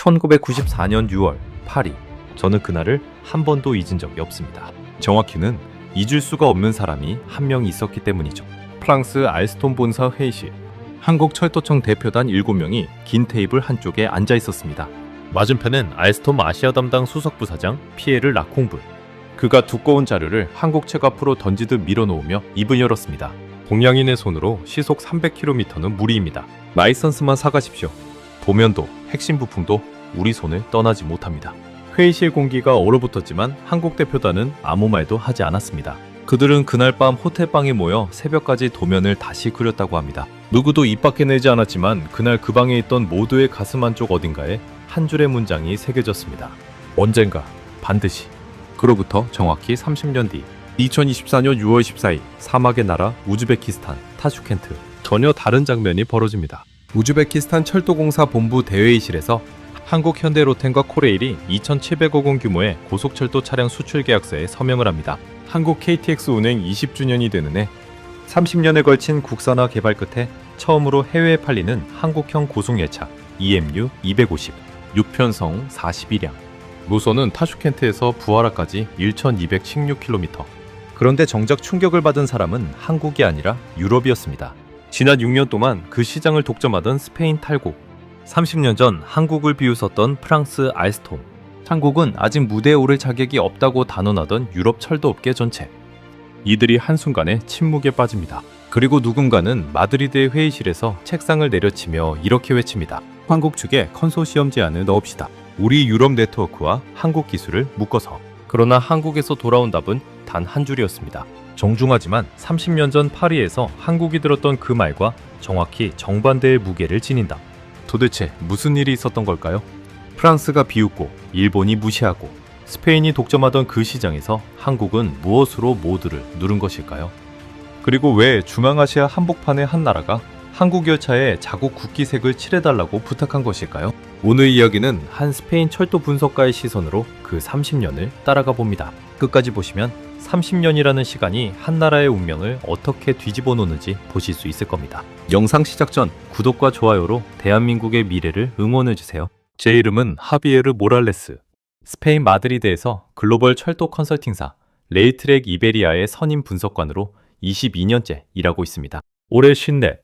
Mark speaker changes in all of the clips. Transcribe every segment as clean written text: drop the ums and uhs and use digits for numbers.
Speaker 1: 1994년 6월 파리. 저는 그날을 한 번도 잊은 적이 없습니다. 정확히는 잊을 수가 없는 사람이 한 명 있었기 때문이죠. 프랑스 알스톰 본사 회의실. 한국철도청 대표단 7명이 긴 테이블 한쪽에 앉아 있었습니다. 맞은편엔 알스톰 아시아 담당 수석부사장 피에르 라콩브. 그가 두꺼운 자료를 한국 책 앞으로 던지듯 밀어놓으며 입을 열었습니다. 동양인의 손으로 시속 300km는 무리입니다. 라이선스만 사가십시오. 도면도 핵심 부품도 우리 손을 떠나지 못합니다. 회의실 공기가 얼어붙었지만 한국 대표단은 아무 말도 하지 않았습니다. 그들은 그날 밤 호텔방에 모여 새벽까지 도면을 다시 그렸다고 합니다. 누구도 입 밖에 내지 않았지만 그날 그 방에 있던 모두의 가슴 한쪽 어딘가에 한 줄의 문장이 새겨졌습니다. 언젠가 반드시. 그로부터 정확히 30년 뒤 2024년 6월 14일 사막의 나라 우즈베키스탄 타슈켄트. 전혀 다른 장면이 벌어집니다. 우즈베키스탄 철도공사 본부 대회의실에서 한국 현대로텐과 코레일이 2,700억 원 규모의 고속철도 차량 수출 계약서에 서명을 합니다. 한국 KTX 운행 20주년이 되는 해 30년에 걸친 국산화 개발 끝에 처음으로 해외에 팔리는 한국형 고속열차 EMU 250 6편성 41량. 노선은 타슈켄트에서 부하라까지 1,216km. 그런데 정작 충격을 받은 사람은 한국이 아니라 유럽이었습니다. 지난 6년 동안 그 시장을 독점하던 스페인 탈곡, 30년 전 한국을 비웃었던 프랑스 알스톰, 한국은 아직 무대에 오를 자격이 없다고 단언하던 유럽 철도업계 전체. 이들이 한순간에 침묵에 빠집니다. 그리고 누군가는 마드리드의 회의실에서 책상을 내려치며 이렇게 외칩니다. 한국 측에 컨소시엄 제안을 넣읍시다. 우리 유럽 네트워크와 한국 기술을 묶어서. 그러나 한국에서 돌아온 답은 단 한 줄이었습니다. 정중하지만 30년 전 파리에서 한국이 들었던 그 말과 정확히 정반대의 무게를 지닌다. 도대체 무슨 일이 있었던 걸까요? 프랑스가 비웃고 일본이 무시하고 스페인이 독점하던 그 시장에서 한국은 무엇으로 모두를 누른 것일까요? 그리고 왜 중앙아시아 한복판의 한 나라가 한국 열차에 자국 국기색을 칠해달라고 부탁한 것일까요? 오늘 이야기는 한 스페인 철도 분석가의 시선으로 그 30년을 따라가 봅니다. 끝까지 보시면 30년이라는 시간이 한 나라의 운명을 어떻게 뒤집어 놓는지 보실 수 있을 겁니다. 영상 시작 전 구독과 좋아요로 대한민국의 미래를 응원해주세요. 제 이름은 하비에르 모랄레스. 스페인 마드리드에서 글로벌 철도 컨설팅사 레이트렉 이베리아의 선임 분석관으로 22년째 일하고 있습니다. 올해 54.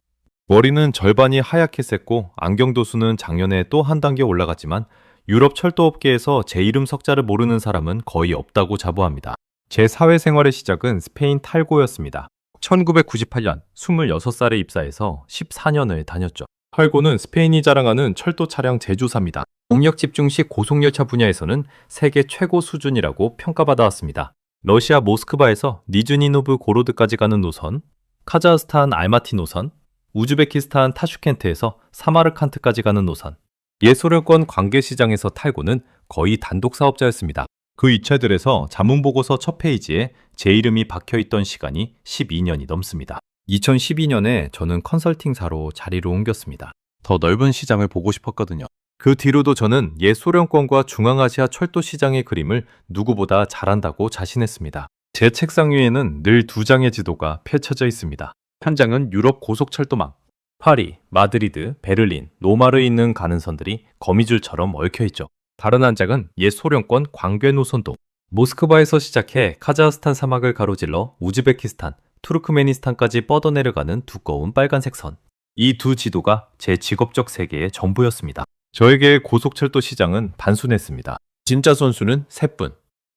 Speaker 1: 머리는 절반이 하얗게 샜고 안경 도수는 작년에 또 한 단계 올라갔지만 유럽 철도업계에서 제 이름 석자를 모르는 사람은 거의 없다고 자부합니다. 제 사회생활의 시작은 스페인 탈고였습니다. 1998년 26살에 입사해서 14년을 다녔죠. 탈고는 스페인이 자랑하는 철도 차량 제조사입니다. 동력 집중식 고속열차 분야에서는 세계 최고 수준이라고 평가받아왔습니다. 러시아 모스크바에서 니즈니노브 고로드까지 가는 노선, 카자흐스탄 알마티 노선, 우즈베키스탄 타슈켄트에서 사마르칸트까지 가는 노선. 예소련권 관계시장에서 탈고는 거의 단독 사업자였습니다. 그 이차들에서 자문보고서 첫 페이지에 제 이름이 박혀있던 시간이 12년이 넘습니다. 2012년에 저는 컨설팅사로 자리를 옮겼습니다. 더 넓은 시장을 보고 싶었거든요. 그 뒤로도 저는 예소련권과 중앙아시아 철도 시장의 그림을 누구보다 잘한다고 자신했습니다. 제 책상 위에는 늘 2장의 지도가 펼쳐져 있습니다. 한 장은 유럽 고속철도망. 파리, 마드리드, 베를린, 로마를 잇는 가는선들이 거미줄처럼 얽혀있죠. 다른 한 장은 옛 소련권 광괴 노선도. 모스크바에서 시작해 카자흐스탄 사막을 가로질러 우즈베키스탄, 투르크메니스탄까지 뻗어내려가는 두꺼운 빨간색 선. 이 두 지도가 제 직업적 세계의 전부였습니다. 저에게 고속철도 시장은 단순했습니다. 진짜 선수는 3분.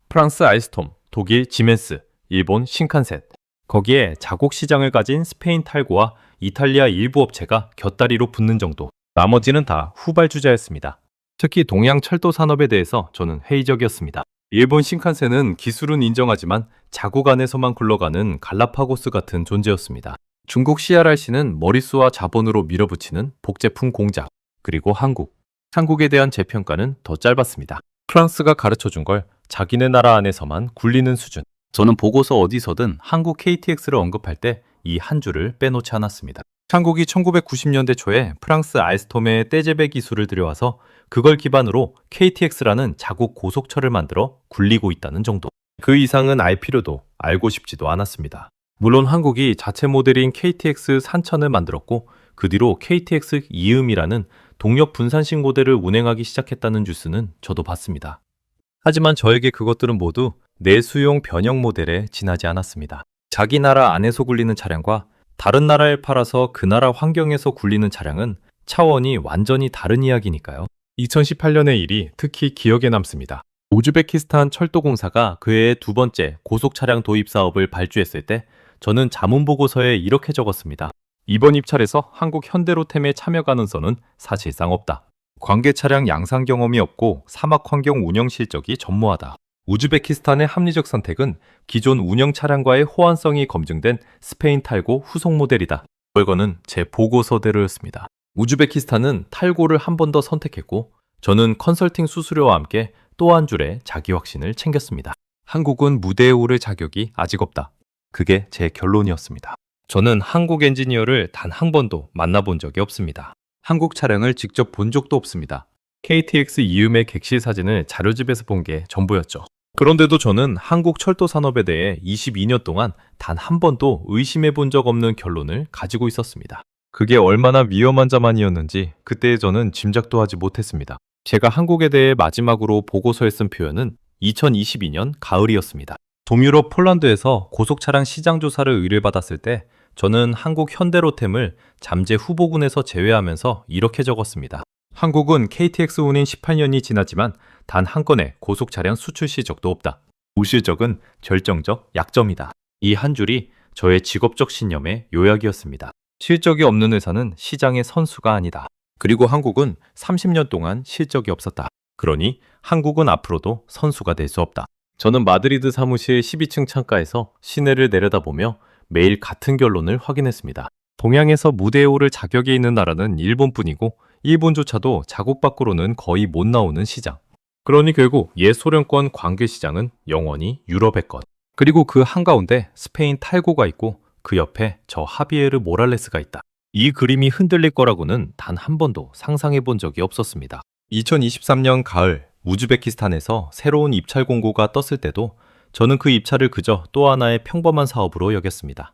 Speaker 1: 프랑스 알스톰, 독일 지멘스, 일본 신칸센. 거기에 자국 시장을 가진 스페인 탈고와 이탈리아 일부 업체가 곁다리로 붙는 정도. 나머지는 다 후발주자였습니다. 특히 동양 철도 산업에 대해서 저는 회의적이었습니다. 일본 신칸센은 기술은 인정하지만 자국 안에서만 굴러가는 갈라파고스 같은 존재였습니다. 중국 CRRC는 머릿수와 자본으로 밀어붙이는 복제품 공장. 그리고 한국에 대한 제 평가는 더 짧았습니다. 프랑스가 가르쳐준 걸 자기네 나라 안에서만 굴리는 수준. 저는 보고서 어디서든 한국 KTX를 언급할 때 이 한 줄을 빼놓지 않았습니다. 한국이 1990년대 초에 프랑스 알스톰의 떼제베 기술을 들여와서 그걸 기반으로 KTX라는 자국 고속철을 만들어 굴리고 있다는 정도. 그 이상은 알 필요도 알고 싶지도 않았습니다. 물론 한국이 자체 모델인 KTX 산천을 만들었고 그 뒤로 KTX 이음이라는 동력 분산식 모델을 운행하기 시작했다는 뉴스는 저도 봤습니다. 하지만 저에게 그것들은 모두 내수용 변형 모델에 지나지 않았습니다. 자기 나라 안에서 굴리는 차량과 다른 나라에 팔아서 그 나라 환경에서 굴리는 차량은 차원이 완전히 다른 이야기니까요. 2018년의 일이 특히 기억에 남습니다. 우즈베키스탄 철도공사가 그해의 두 번째 고속차량 도입 사업을 발주했을 때 저는 자문보고서에 이렇게 적었습니다. 이번 입찰에서 한국 현대로템의 참여 가능성은 사실상 없다. 관계 차량 양산 경험이 없고 사막 환경 운영 실적이 전무하다. 우즈베키스탄의 합리적 선택은 기존 운영 차량과의 호환성이 검증된 스페인 탈고 후속 모델이다. 결과는 제 보고서대로였습니다. 우즈베키스탄은 탈고를 한 번 더 선택했고 저는 컨설팅 수수료와 함께 또 한 줄의 자기 확신을 챙겼습니다. 한국은 무대에 오를 자격이 아직 없다. 그게 제 결론이었습니다. 저는 한국 엔지니어를 단 한 번도 만나본 적이 없습니다. 한국 차량을 직접 본 적도 없습니다. KTX 이음의 객실 사진을 자료집에서 본 게 전부였죠. 그런데도 저는 한국 철도 산업에 대해 22년 동안 단 한 번도 의심해 본 적 없는 결론을 가지고 있었습니다. 그게 얼마나 위험한 자만이었는지 그때 저는 짐작도 하지 못했습니다. 제가 한국에 대해 마지막으로 보고서에 쓴 표현은 2022년 가을이었습니다. 동유럽 폴란드에서 고속차량 시장 조사를 의뢰받았을 때 저는 한국 현대로템을 잠재 후보군에서 제외하면서 이렇게 적었습니다. 한국은 KTX 운행 18년이 지났지만 단 한 건의 고속차량 수출 실적도 없다. 우실적은 결정적 약점이다. 이 한 줄이 저의 직업적 신념의 요약이었습니다. 실적이 없는 회사는 시장의 선수가 아니다. 그리고 한국은 30년 동안 실적이 없었다. 그러니 한국은 앞으로도 선수가 될 수 없다. 저는 마드리드 사무실 12층 창가에서 시내를 내려다보며 매일 같은 결론을 확인했습니다. 동양에서 무대에 오를 자격이 있는 나라는 일본뿐이고 일본조차도 자국 밖으로는 거의 못 나오는 시장. 그러니 결국 옛 소련권 관계 시장은 영원히 유럽의 것. 그리고 그 한가운데 스페인 탈고가 있고 그 옆에 저 하비에르 모랄레스가 있다. 이 그림이 흔들릴 거라고는 단 한 번도 상상해 본 적이 없었습니다. 2023년 가을 우즈베키스탄에서 새로운 입찰 공고가 떴을 때도 저는 그 입찰을 그저 또 하나의 평범한 사업으로 여겼습니다.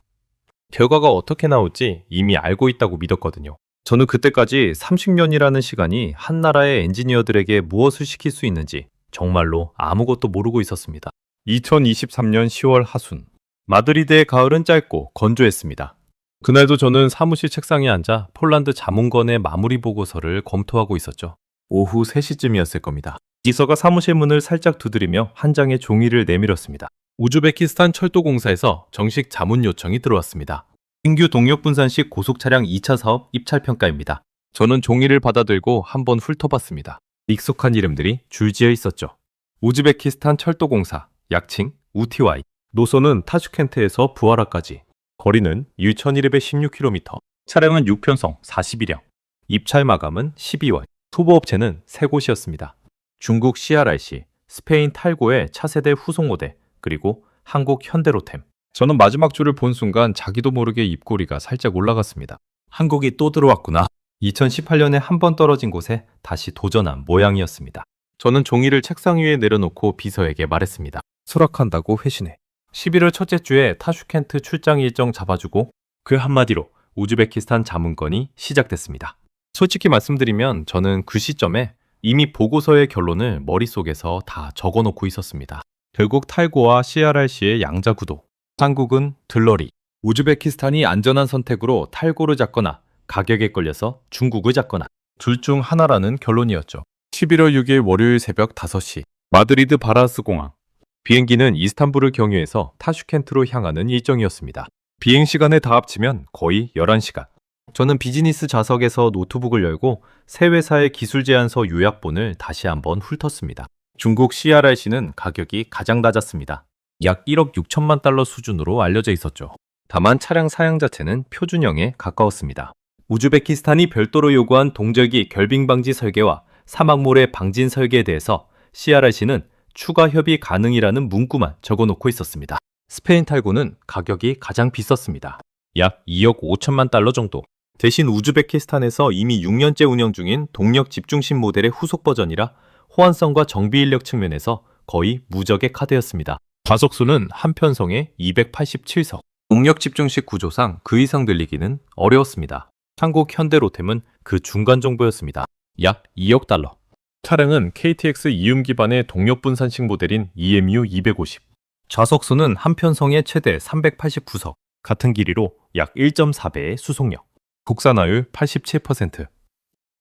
Speaker 1: 결과가 어떻게 나올지 이미 알고 있다고 믿었거든요. 저는 그때까지 30년이라는 시간이 한 나라의 엔지니어들에게 무엇을 시킬 수 있는지 정말로 아무것도 모르고 있었습니다. 2023년 10월 하순, 마드리드의 가을은 짧고 건조했습니다. 그날도 저는 사무실 책상에 앉아 폴란드 자문건의 마무리 보고서를 검토하고 있었죠. 오후 3시쯤이었을 겁니다. 비서가 사무실 문을 살짝 두드리며 한 장의 종이를 내밀었습니다. 우즈베키스탄 철도공사에서 정식 자문 요청이 들어왔습니다. 신규 동력분산식 고속차량 2차 사업 입찰평가입니다. 저는 종이를 받아들고 한번 훑어봤습니다. 익숙한 이름들이 줄지어 있었죠. 우즈베키스탄 철도공사, 약칭 우티와이. 노선은 타슈켄트에서 부하라까지. 거리는 1,216km. 차량은 6편성 41형. 입찰 마감은 12월. 후보업체는 3곳이었습니다. 중국 CRRC, 스페인 탈고의 차세대 후속 모델, 그리고 한국 현대로템. 저는 마지막 줄을 본 순간 자기도 모르게 입꼬리가 살짝 올라갔습니다. 한국이 또 들어왔구나. 2018년에 한 번 떨어진 곳에 다시 도전한 모양이었습니다. 저는 종이를 책상 위에 내려놓고 비서에게 말했습니다. 수락한다고 회신해. 11월 첫째 주에 타슈켄트 출장 일정 잡아주고 그 한마디로 우즈베키스탄 자문건이 시작됐습니다. 솔직히 말씀드리면 저는 그 시점에 이미 보고서의 결론을 머릿속에서 다 적어놓고 있었습니다. 결국 탈고와 CRRC의 양자구도. 한국은 들러리. 우즈베키스탄이 안전한 선택으로 탈고를 잡거나 가격에 걸려서 중국을 잡거나 둘 중 하나라는 결론이었죠. 11월 6일 월요일 새벽 5시 마드리드 바라스 공항. 비행기는 이스탄불을 경유해서 타슈켄트로 향하는 일정이었습니다. 비행시간에 다 합치면 거의 11시간. 저는 비즈니스 좌석에서 노트북을 열고 새 회사의 기술 제안서 요약본을 다시 한번 훑었습니다. 중국 CRRC는 가격이 가장 낮았습니다. 약 1억 6천만 달러 수준으로 알려져 있었죠. 다만 차량 사양 자체는 표준형에 가까웠습니다. 우즈베키스탄이 별도로 요구한 동절기 결빙 방지 설계와 사막모래 방진 설계에 대해서 CRRC는 추가 협의 가능이라는 문구만 적어놓고 있었습니다. 스페인 탈고는 가격이 가장 비쌌습니다. 약 2억 5천만 달러 정도. 대신 우즈베키스탄에서 이미 6년째 운영 중인 동력 집중식 모델의 후속 버전이라 호환성과 정비 인력 측면에서 거의 무적의 카드였습니다. 좌석수는 한 편성에 287석. 동력 집중식 구조상 그 이상 늘리기는 어려웠습니다. 한국 현대로템은 그 중간 정도였습니다. 약 2억 달러. 차량은 KTX 이음 기반의 동력 분산식 모델인 EMU 250. 좌석수는 한 편성에 최대 389석, 같은 길이로 약 1.4배의 수송력. 국산화율 87%.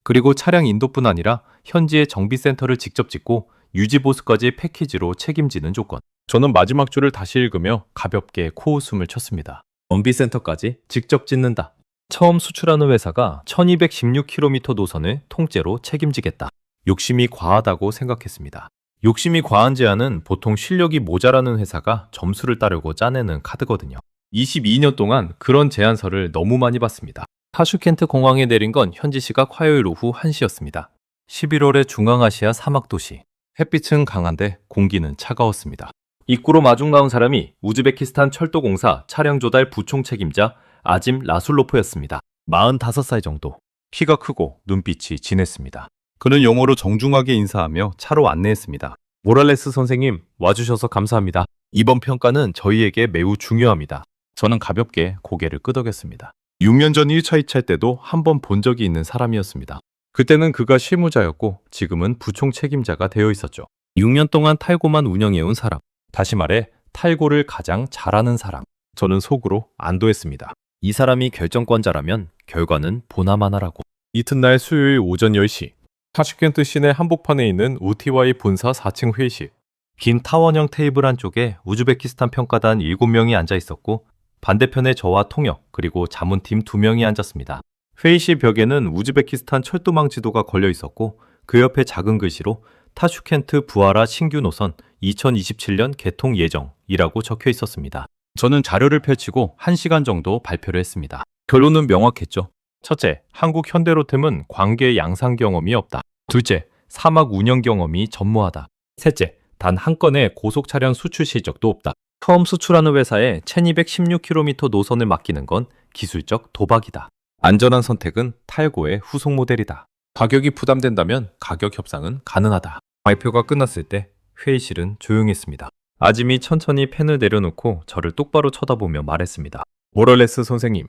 Speaker 1: 그리고 차량 인도뿐 아니라 현지의 정비센터를 직접 짓고 유지보수까지 패키지로 책임지는 조건. 저는 마지막 줄을 다시 읽으며 가볍게 코웃음을 쳤습니다. 정비센터까지 직접 짓는다. 처음 수출하는 회사가 1216km 노선을 통째로 책임지겠다. 욕심이 과하다고 생각했습니다. 욕심이 과한 제안은 보통 실력이 모자라는 회사가 점수를 따려고 짜내는 카드거든요. 22년 동안 그런 제안서를 너무 많이 받습니다. 타슈켄트 공항에 내린 건 현지 시각 화요일 오후 1시였습니다. 11월의 중앙아시아 사막도시. 햇빛은 강한데 공기는 차가웠습니다. 입구로 마중 나온 사람이 우즈베키스탄 철도공사 차량 조달 부총 책임자 아짐 라술로프였습니다. 45살 정도. 키가 크고 눈빛이 진했습니다. 그는 영어로 정중하게 인사하며 차로 안내했습니다. 모랄레스 선생님, 와주셔서 감사합니다. 이번 평가는 저희에게 매우 중요합니다. 저는 가볍게 고개를 끄덕였습니다. 6년 전 1차 입찰 때도 한 번 본 적이 있는 사람이었습니다. 그때는 그가 실무자였고 지금은 부총 책임자가 되어 있었죠. 6년 동안 탈고만 운영해온 사람. 다시 말해 탈고를 가장 잘하는 사람. 저는 속으로 안도했습니다. 이 사람이 결정권자라면 결과는 보나마나라고. 이튿날 수요일 오전 10시. 타슈켄트 시내 한복판에 있는 UTY 본사 4층 회의실. 긴 타원형 테이블 한쪽에 우즈베키스탄 평가단 7명이 앉아 있었고 반대편에 저와 통역 그리고 자문팀 2명이 앉았습니다. 회의실 벽에는 우즈베키스탄 철도망 지도가 걸려 있었고 그 옆에 작은 글씨로 타슈켄트 부하라 신규 노선 2027년 개통 예정이라고 적혀 있었습니다. 저는 자료를 펼치고 1시간 정도 발표를 했습니다. 결론은 명확했죠. 첫째, 한국 현대로템은 관계 양상 경험이 없다. 둘째, 사막 운영 경험이 전무하다. 셋째, 단 한 건의 고속차량 수출 실적도 없다. 처음 수출하는 회사에 1216km 노선을 맡기는 건 기술적 도박이다. 안전한 선택은 탈고의 후속 모델이다. 가격이 부담된다면 가격 협상은 가능하다. 발표가 끝났을 때 회의실은 조용했습니다. 아짐이 천천히 펜을 내려놓고 저를 똑바로 쳐다보며 말했습니다. 모럴레스 선생님,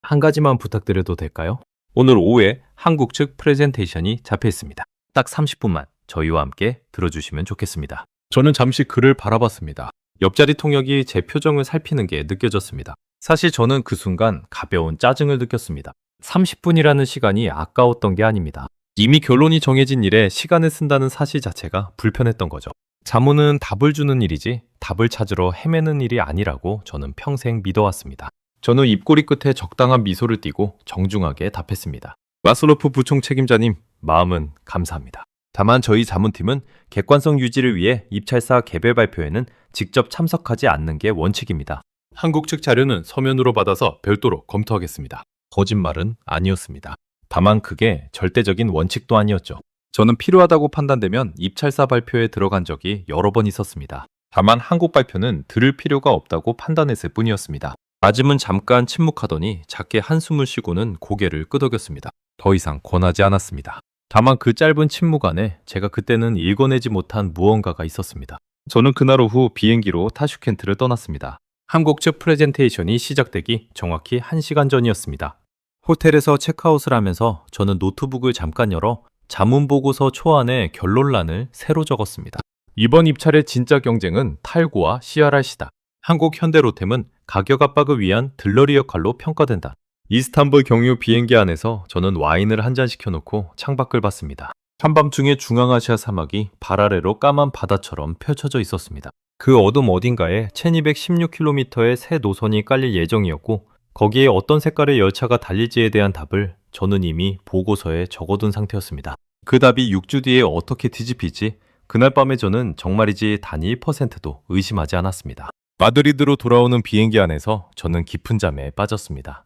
Speaker 1: 한 가지만 부탁드려도 될까요? 오늘 오후에 한국 측 프레젠테이션이 잡혀 있습니다. 딱 30분만 저희와 함께 들어주시면 좋겠습니다. 저는 잠시 그를 바라봤습니다. 옆자리 통역이 제 표정을 살피는 게 느껴졌습니다. 사실 저는 그 순간 가벼운 짜증을 느꼈습니다. 30분이라는 시간이 아까웠던 게 아닙니다. 이미 결론이 정해진 일에 시간을 쓴다는 사실 자체가 불편했던 거죠. 자문은 답을 주는 일이지 답을 찾으러 헤매는 일이 아니라고 저는 평생 믿어왔습니다. 저는 입꼬리 끝에 적당한 미소를 띠고 정중하게 답했습니다. 라슬로프 부총 책임자님, 마음은 감사합니다. 다만 저희 자문팀은 객관성 유지를 위해 입찰사 개별 발표에는 직접 참석하지 않는 게 원칙입니다. 한국 측 자료는 서면으로 받아서 별도로 검토하겠습니다. 거짓말은 아니었습니다. 다만 그게 절대적인 원칙도 아니었죠. 저는 필요하다고 판단되면 입찰사 발표에 들어간 적이 여러 번 있었습니다. 다만 한국 발표는 들을 필요가 없다고 판단했을 뿐이었습니다. 아짐은 잠깐 침묵하더니 작게 한숨을 쉬고는 고개를 끄덕였습니다. 더 이상 권하지 않았습니다. 다만 그 짧은 침묵 안에 제가 그때는 읽어내지 못한 무언가가 있었습니다. 저는 그날 오후 비행기로 타슈켄트를 떠났습니다. 한국 측 프레젠테이션이 시작되기 정확히 1시간 전이었습니다. 호텔에서 체크아웃을 하면서 저는 노트북을 잠깐 열어 자문보고서 초안에 결론란을 새로 적었습니다. 이번 입찰의 진짜 경쟁은 탈고와 CRRC다. 한국 현대로템은 가격 압박을 위한 들러리 역할로 평가된다. 이스탄불 경유 비행기 안에서 저는 와인을 한 잔 시켜놓고 창밖을 봤습니다. 한밤중에 중앙아시아 사막이 발 아래로 까만 바다처럼 펼쳐져 있었습니다. 그 어둠 어딘가에 1216km의 새 노선이 깔릴 예정이었고 거기에 어떤 색깔의 열차가 달릴지에 대한 답을 저는 이미 보고서에 적어둔 상태였습니다. 그 답이 6주 뒤에 어떻게 뒤집힐지 그날 밤에 저는 정말이지 단 1%도 의심하지 않았습니다. 마드리드로 돌아오는 비행기 안에서 저는 깊은 잠에 빠졌습니다.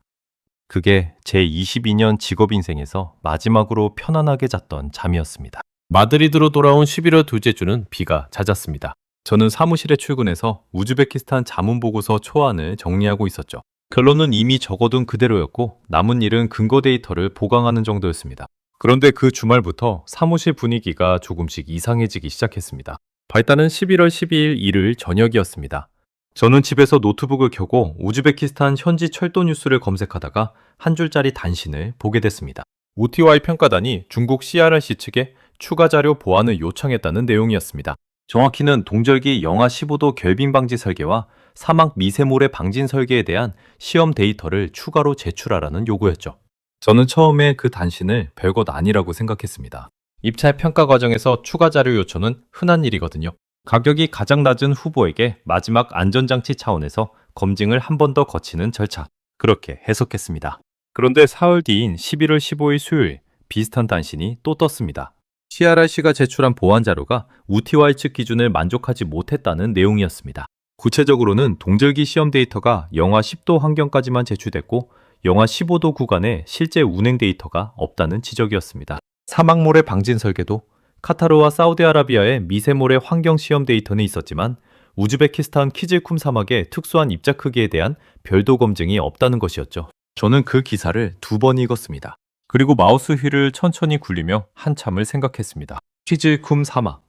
Speaker 1: 그게 제 22년 직업 인생에서 마지막으로 편안하게 잤던 잠이었습니다. 마드리드로 돌아온 11월 둘째 주는 비가 잦았습니다. 저는 사무실에 출근해서 우즈베키스탄 자문보고서 초안을 정리하고 있었죠. 결론은 이미 적어둔 그대로였고 남은 일은 근거 데이터를 보강하는 정도였습니다. 그런데 그 주말부터 사무실 분위기가 조금씩 이상해지기 시작했습니다. 발단은 11월 12일 일요일 저녁이었습니다. 저는 집에서 노트북을 켜고 우즈베키스탄 현지 철도 뉴스를 검색하다가 한 줄짜리 단신을 보게 됐습니다. UTY 평가단이 중국 CRRC 측에 추가 자료 보완을 요청했다는 내용이었습니다. 정확히는 동절기 영하 15도 결빙 방지 설계와 사막 미세모래 방진 설계에 대한 시험 데이터를 추가로 제출하라는 요구였죠. 저는 처음에 그 단신을 별것 아니라고 생각했습니다. 입찰 평가 과정에서 추가 자료 요청은 흔한 일이거든요. 가격이 가장 낮은 후보에게 마지막 안전장치 차원에서 검증을 한 번 더 거치는 절차. 그렇게 해석했습니다. 그런데 사흘 뒤인 11월 15일 수요일 비슷한 단신이 또 떴습니다. CRRC가 제출한 보완 자료가 UTY 측 기준을 만족하지 못했다는 내용이었습니다. 구체적으로는 동절기 시험 데이터가 영하 10도 환경까지만 제출됐고 영하 15도 구간에 실제 운행 데이터가 없다는 지적이었습니다. 사막모래 방진 설계도 카타르와 사우디아라비아의 미세모래 환경 시험 데이터는 있었지만 우즈베키스탄 키질쿰 사막의 특수한 입자 크기에 대한 별도 검증이 없다는 것이었죠. 저는 그 기사를 2번 읽었습니다. 그리고 마우스 휠을 천천히 굴리며 한참을 생각했습니다. 키질쿰 사막.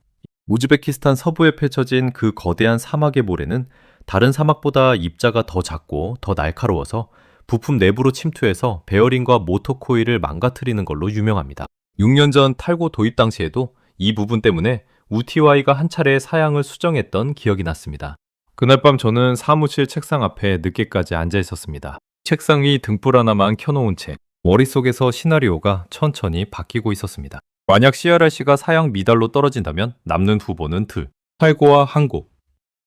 Speaker 1: 우즈베키스탄 서부에 펼쳐진 그 거대한 사막의 모래는 다른 사막보다 입자가 더 작고 더 날카로워서 부품 내부로 침투해서 베어링과 모터 코일을 망가뜨리는 걸로 유명합니다. 6년 전 탈고 도입 당시에도 이 부분 때문에 UTY가 한 차례 사양을 수정했던 기억이 났습니다. 그날 밤 저는 사무실 책상 앞에 늦게까지 앉아 있었습니다. 책상 위 등불 하나만 켜놓은 채 머릿속에서 시나리오가 천천히 바뀌고 있었습니다. 만약 CRRC가 사양 미달로 떨어진다면 남는 후보는 탈고와 한국.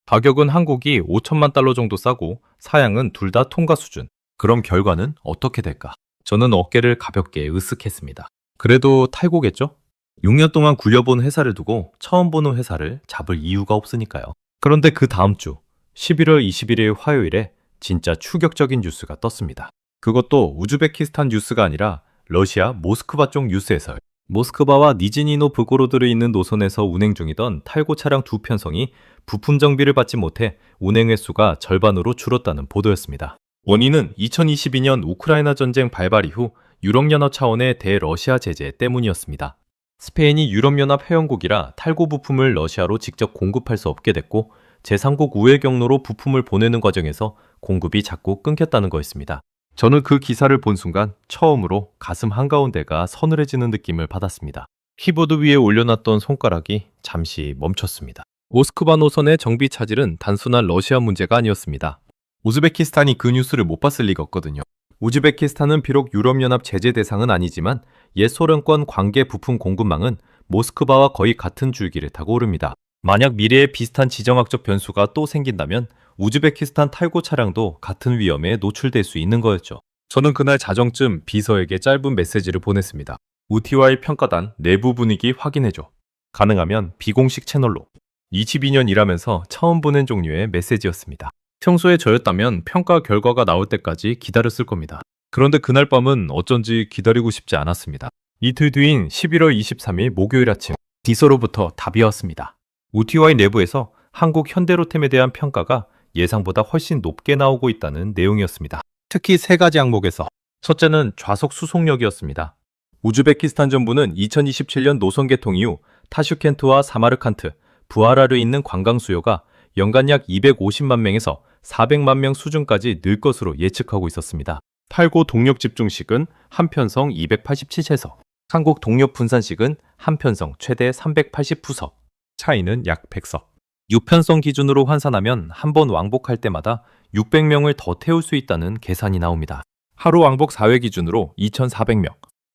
Speaker 1: 가격은 한국이 5천만 달러 정도 싸고 사양은 둘 다 통과 수준. 그럼 결과는 어떻게 될까? 저는 어깨를 가볍게 으쓱했습니다. 그래도 탈고겠죠? 6년 동안 굴려본 회사를 두고 처음 보는 회사를 잡을 이유가 없으니까요. 그런데 그 다음 주 11월 21일 화요일에 진짜 충격적인 뉴스가 떴습니다. 그것도 우즈베키스탄 뉴스가 아니라 러시아 모스크바 쪽 뉴스에서요. 모스크바와 니즈니 노브고로드를 잇는 노선에서 운행 중이던 탈고 차량 2편성이 부품 정비를 받지 못해 운행 횟수가 절반으로 줄었다는 보도였습니다. 원인은 2022년 우크라이나 전쟁 발발 이후 유럽연합 차원의 대러시아 제재 때문이었습니다. 스페인이 유럽연합 회원국이라 탈고 부품을 러시아로 직접 공급할 수 없게 됐고 제3국 우회 경로로 부품을 보내는 과정에서 공급이 자꾸 끊겼다는 거였습니다. 저는 그 기사를 본 순간 처음으로 가슴 한가운데가 서늘해지는 느낌을 받았습니다. 키보드 위에 올려놨던 손가락이 잠시 멈췄습니다. 모스크바 노선의 정비 차질은 단순한 러시아 문제가 아니었습니다. 우즈베키스탄이 그 뉴스를 못 봤을 리가 없거든요. 우즈베키스탄은 비록 유럽연합 제재 대상은 아니지만 옛 소련권 관계 부품 공급망은 모스크바와 거의 같은 줄기를 타고 오릅니다. 만약 미래에 비슷한 지정학적 변수가 또 생긴다면 우즈베키스탄 탈고 차량도 같은 위험에 노출될 수 있는 거였죠. 저는 그날 자정쯤 비서에게 짧은 메시지를 보냈습니다. UTY 평가단 내부 분위기 확인해줘. 가능하면 비공식 채널로. 22년 일하면서 처음 보낸 종류의 메시지였습니다. 평소에 저였다면 평가 결과가 나올 때까지 기다렸을 겁니다. 그런데 그날 밤은 어쩐지 기다리고 싶지 않았습니다. 이틀 뒤인 11월 23일 목요일 아침 디서로부터 답이 왔습니다. UTY 내부에서 한국 현대로템에 대한 평가가 예상보다 훨씬 높게 나오고 있다는 내용이었습니다. 특히 3가지 항목에서 첫째는 좌석 수송력이었습니다. 우즈베키스탄 정부는 2027년 노선 개통 이후 타슈켄트와 사마르칸트, 부하라를 잇는 관광 수요가 연간 약 250만 명에서 400만 명 수준까지 늘 것으로 예측하고 있었습니다. 탈고 동력 집중식은 한편성 287채석, 한국 동력 분산식은 한편성 최대 380부석, 차이는 약 100석. 6편성 기준으로 환산하면 한 번 왕복할 때마다 600명을 더 태울 수 있다는 계산이 나옵니다. 하루 왕복 4회 기준으로 2,400명,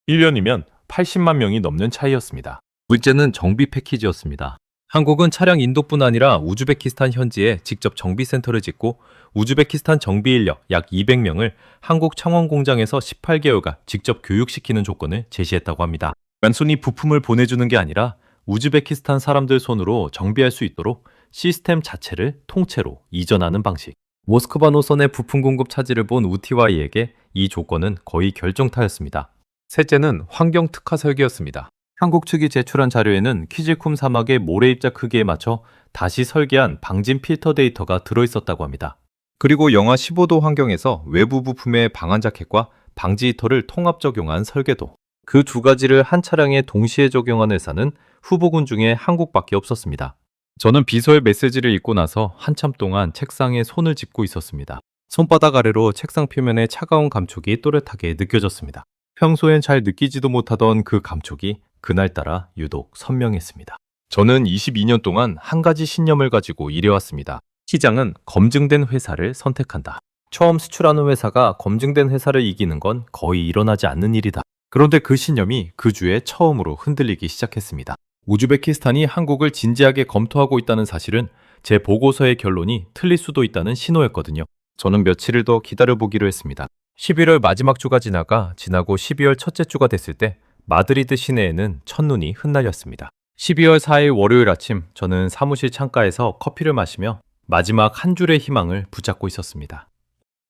Speaker 1: 1년이면 80만 명이 넘는 차이였습니다. 둘째는 정비 패키지였습니다. 한국은 차량 인도뿐 아니라 우즈베키스탄 현지에 직접 정비센터를 짓고 우즈베키스탄 정비 인력 약 200명을 한국 창원 공장에서 18개월간 직접 교육시키는 조건을 제시했다고 합니다. 단순히 부품을 보내주는 게 아니라 우즈베키스탄 사람들 손으로 정비할 수 있도록 시스템 자체를 통째로 이전하는 방식. 모스크바 노선의 부품 공급 차질을 본 UTY에게 이 조건은 거의 결정타였습니다. 셋째는 환경 특화 설계였습니다. 한국 측이 제출한 자료에는 키질쿰 사막의 모래 입자 크기에 맞춰 다시 설계한 방진 필터 데이터가 들어있었다고 합니다. 그리고 영하 15도 환경에서 외부 부품의 방한 자켓과 방지 히터를 통합 적용한 설계도. 그 2가지를 한 차량에 동시에 적용한 회사는 후보군 중에 한국밖에 없었습니다. 저는 비서의 메시지를 읽고 나서 한참 동안 책상에 손을 짚고 있었습니다. 손바닥 아래로 책상 표면에 차가운 감촉이 또렷하게 느껴졌습니다. 평소엔 잘 느끼지도 못하던 그 감촉이 그날따라 유독 선명했습니다. 저는 22년 동안 한 가지 신념을 가지고 일해왔습니다. 시장은 검증된 회사를 선택한다. 처음 수출하는 회사가 검증된 회사를 이기는 건 거의 일어나지 않는 일이다. 그런데 그 신념이 그 주에 처음으로 흔들리기 시작했습니다. 우즈베키스탄이 한국을 진지하게 검토하고 있다는 사실은 제 보고서의 결론이 틀릴 수도 있다는 신호였거든요. 저는 며칠을 더 기다려보기로 했습니다. 11월 마지막 주가 지나고 12월 첫째 주가 됐을 때 마드리드 시내에는 첫눈이 흩날렸습니다. 12월 4일 월요일 아침 저는 사무실 창가에서 커피를 마시며 마지막 한 줄의 희망을 붙잡고 있었습니다.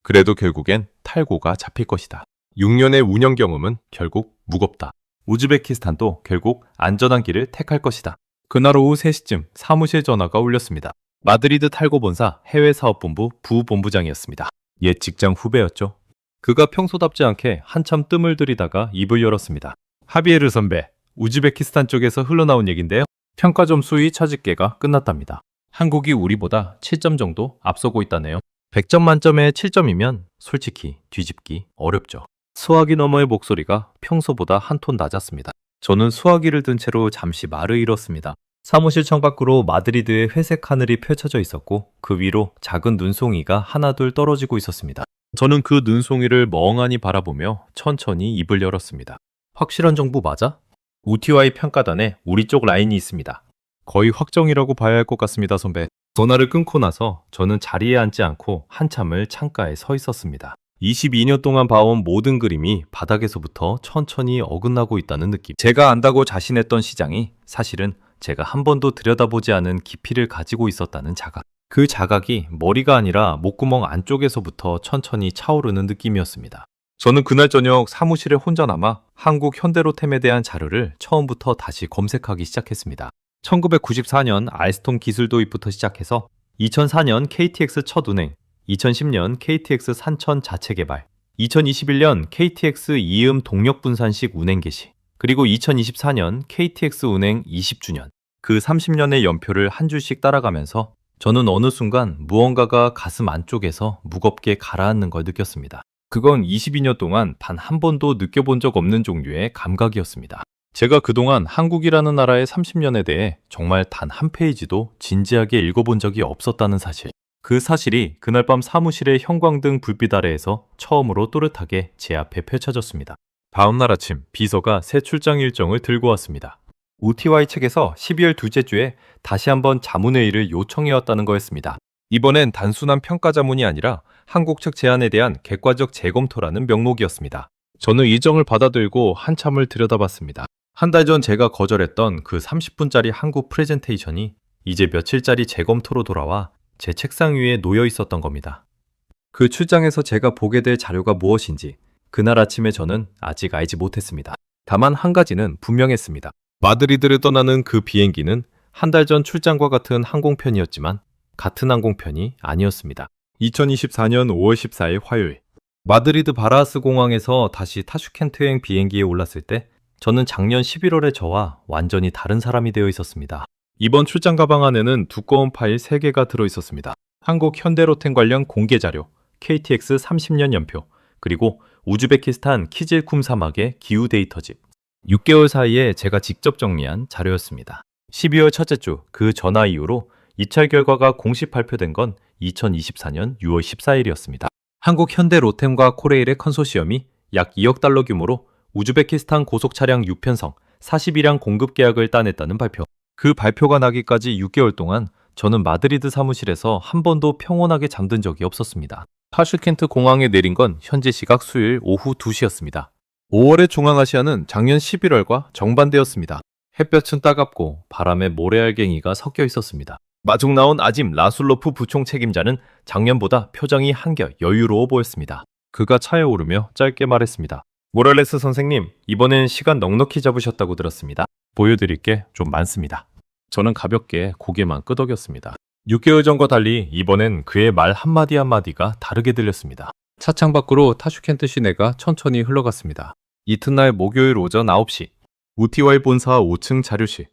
Speaker 1: 그래도 결국엔 탈고가 잡힐 것이다. 6년의 운영 경험은 결국 무겁다. 우즈베키스탄도 결국 안전한 길을 택할 것이다. 그날 오후 3시쯤 사무실 전화가 울렸습니다. 마드리드 탈고 본사 해외사업본부 부본부장이었습니다. 옛 직장 후배였죠. 그가 평소답지 않게 한참 뜸을 들이다가 입을 열었습니다. 하비에르 선배, 우즈베키스탄 쪽에서 흘러나온 얘긴데요. 평가점 수위 차집계가 끝났답니다. 한국이 우리보다 7점 정도 앞서고 있다네요. 100점 만점에 7점이면 솔직히 뒤집기 어렵죠. 수화기 너머의 목소리가 평소보다 한 톤 낮았습니다. 저는 수화기를 든 채로 잠시 말을 잃었습니다. 사무실 창밖으로 마드리드의 회색 하늘이 펼쳐져 있었고 그 위로 작은 눈송이가 하나둘 떨어지고 있었습니다. 저는 그 눈송이를 멍하니 바라보며 천천히 입을 열었습니다. 확실한 정보 맞아? UTY 평가단에 우리 쪽 라인이 있습니다. 거의 확정이라고 봐야 할 것 같습니다, 선배. 전화를 끊고 나서 저는 자리에 앉지 않고 한참을 창가에 서 있었습니다. 22년 동안 봐온 모든 그림이 바닥에서부터 천천히 어긋나고 있다는 느낌. 제가 안다고 자신했던 시장이 사실은 제가 한 번도 들여다보지 않은 깊이를 가지고 있었다는 자각. 그 자각이 머리가 아니라 목구멍 안쪽에서부터 천천히 차오르는 느낌이었습니다. 저는 그날 저녁 사무실에 혼자 남아 한국 현대로템에 대한 자료를 처음부터 다시 검색하기 시작했습니다. 1994년 알스톰 기술 도입부터 시작해서 2004년 KTX 첫 운행, 2010년 KTX 산천 자체 개발, 2021년 KTX 이음 동력 분산식 운행 개시, 그리고 2024년 KTX 운행 20주년. 그 30년의 연표를 한 줄씩 따라가면서 저는 어느 순간 무언가가 가슴 안쪽에서 무겁게 가라앉는 걸 느꼈습니다. 그건 22년 동안 단 한 번도 느껴본 적 없는 종류의 감각이었습니다. 제가 그동안 한국이라는 나라의 30년에 대해 정말 단 한 페이지도 진지하게 읽어본 적이 없었다는 사실. 그 사실이 그날 밤 사무실의 형광등 불빛 아래에서 처음으로 또렷하게 제 앞에 펼쳐졌습니다. 다음날 아침 비서가 새 출장 일정을 들고 왔습니다. UTY 측에서 12월 둘째 주에 다시 한번 자문회의를 요청해왔다는 거였습니다. 이번엔 단순한 평가 자문이 아니라 한국 측 제안에 대한 객관적 재검토라는 명목이었습니다. 저는 일정을 받아들고 한참을 들여다봤습니다. 한 달 전 제가 거절했던 그 30분짜리 한국 프레젠테이션이 이제 며칠짜리 재검토로 돌아와 제 책상 위에 놓여 있었던 겁니다. 그 출장에서 제가 보게 될 자료가 무엇인지 그날 아침에 저는 아직 알지 못했습니다. 다만 한 가지는 분명했습니다. 마드리드를 떠나는 그 비행기는 한 달 전 출장과 같은 항공편이었지만 같은 항공편이 아니었습니다. 2024년 5월 14일 화요일, 마드리드 바라하스 공항에서 다시 타슈켄트행 비행기에 올랐을 때 저는 작년 11월의 저와 완전히 다른 사람이 되어 있었습니다. 이번 출장 가방 안에는 두꺼운 파일 3개가 들어있었습니다. 한국 현대로템 관련 공개 자료, KTX 30년 연표, 그리고 우즈베키스탄 키질쿰 사막의 기후 데이터집. 6개월 사이에 제가 직접 정리한 자료였습니다. 12월 첫째 주 그 전화 이후로 입찰 결과가 공식 발표된 건 2024년 6월 14일이었습니다. 한국 현대로템과 코레일의 컨소시엄이 약 2억 달러 규모로 우즈베키스탄 고속차량 6편성 41량 공급 계약을 따냈다는 발표. 그 발표가 나기까지 6개월 동안 저는 마드리드 사무실에서 한 번도 평온하게 잠든 적이 없었습니다. 타슈켄트 공항에 내린 건 현재 시각 수요일 오후 2시였습니다. 5월의 중앙아시아는 작년 11월과 정반대였습니다. 햇볕은 따갑고 바람에 모래알갱이가 섞여 있었습니다. 마중 나온 아짐 라술로프 부총 책임자는 작년보다 표정이 한결 여유로워 보였습니다. 그가 차에 오르며 짧게 말했습니다. 모랄레스 선생님, 이번엔 시간 넉넉히 잡으셨다고 들었습니다. 보여드릴 게 좀 많습니다. 저는 가볍게 고개만 끄덕였습니다. 6개월 전과 달리 이번엔 그의 말 한마디 한마디가 다르게 들렸습니다. 차창 밖으로 타슈켄트 시내가 천천히 흘러갔습니다. 이튿날 목요일 오전 9시, UTY 본사 5층 자료실.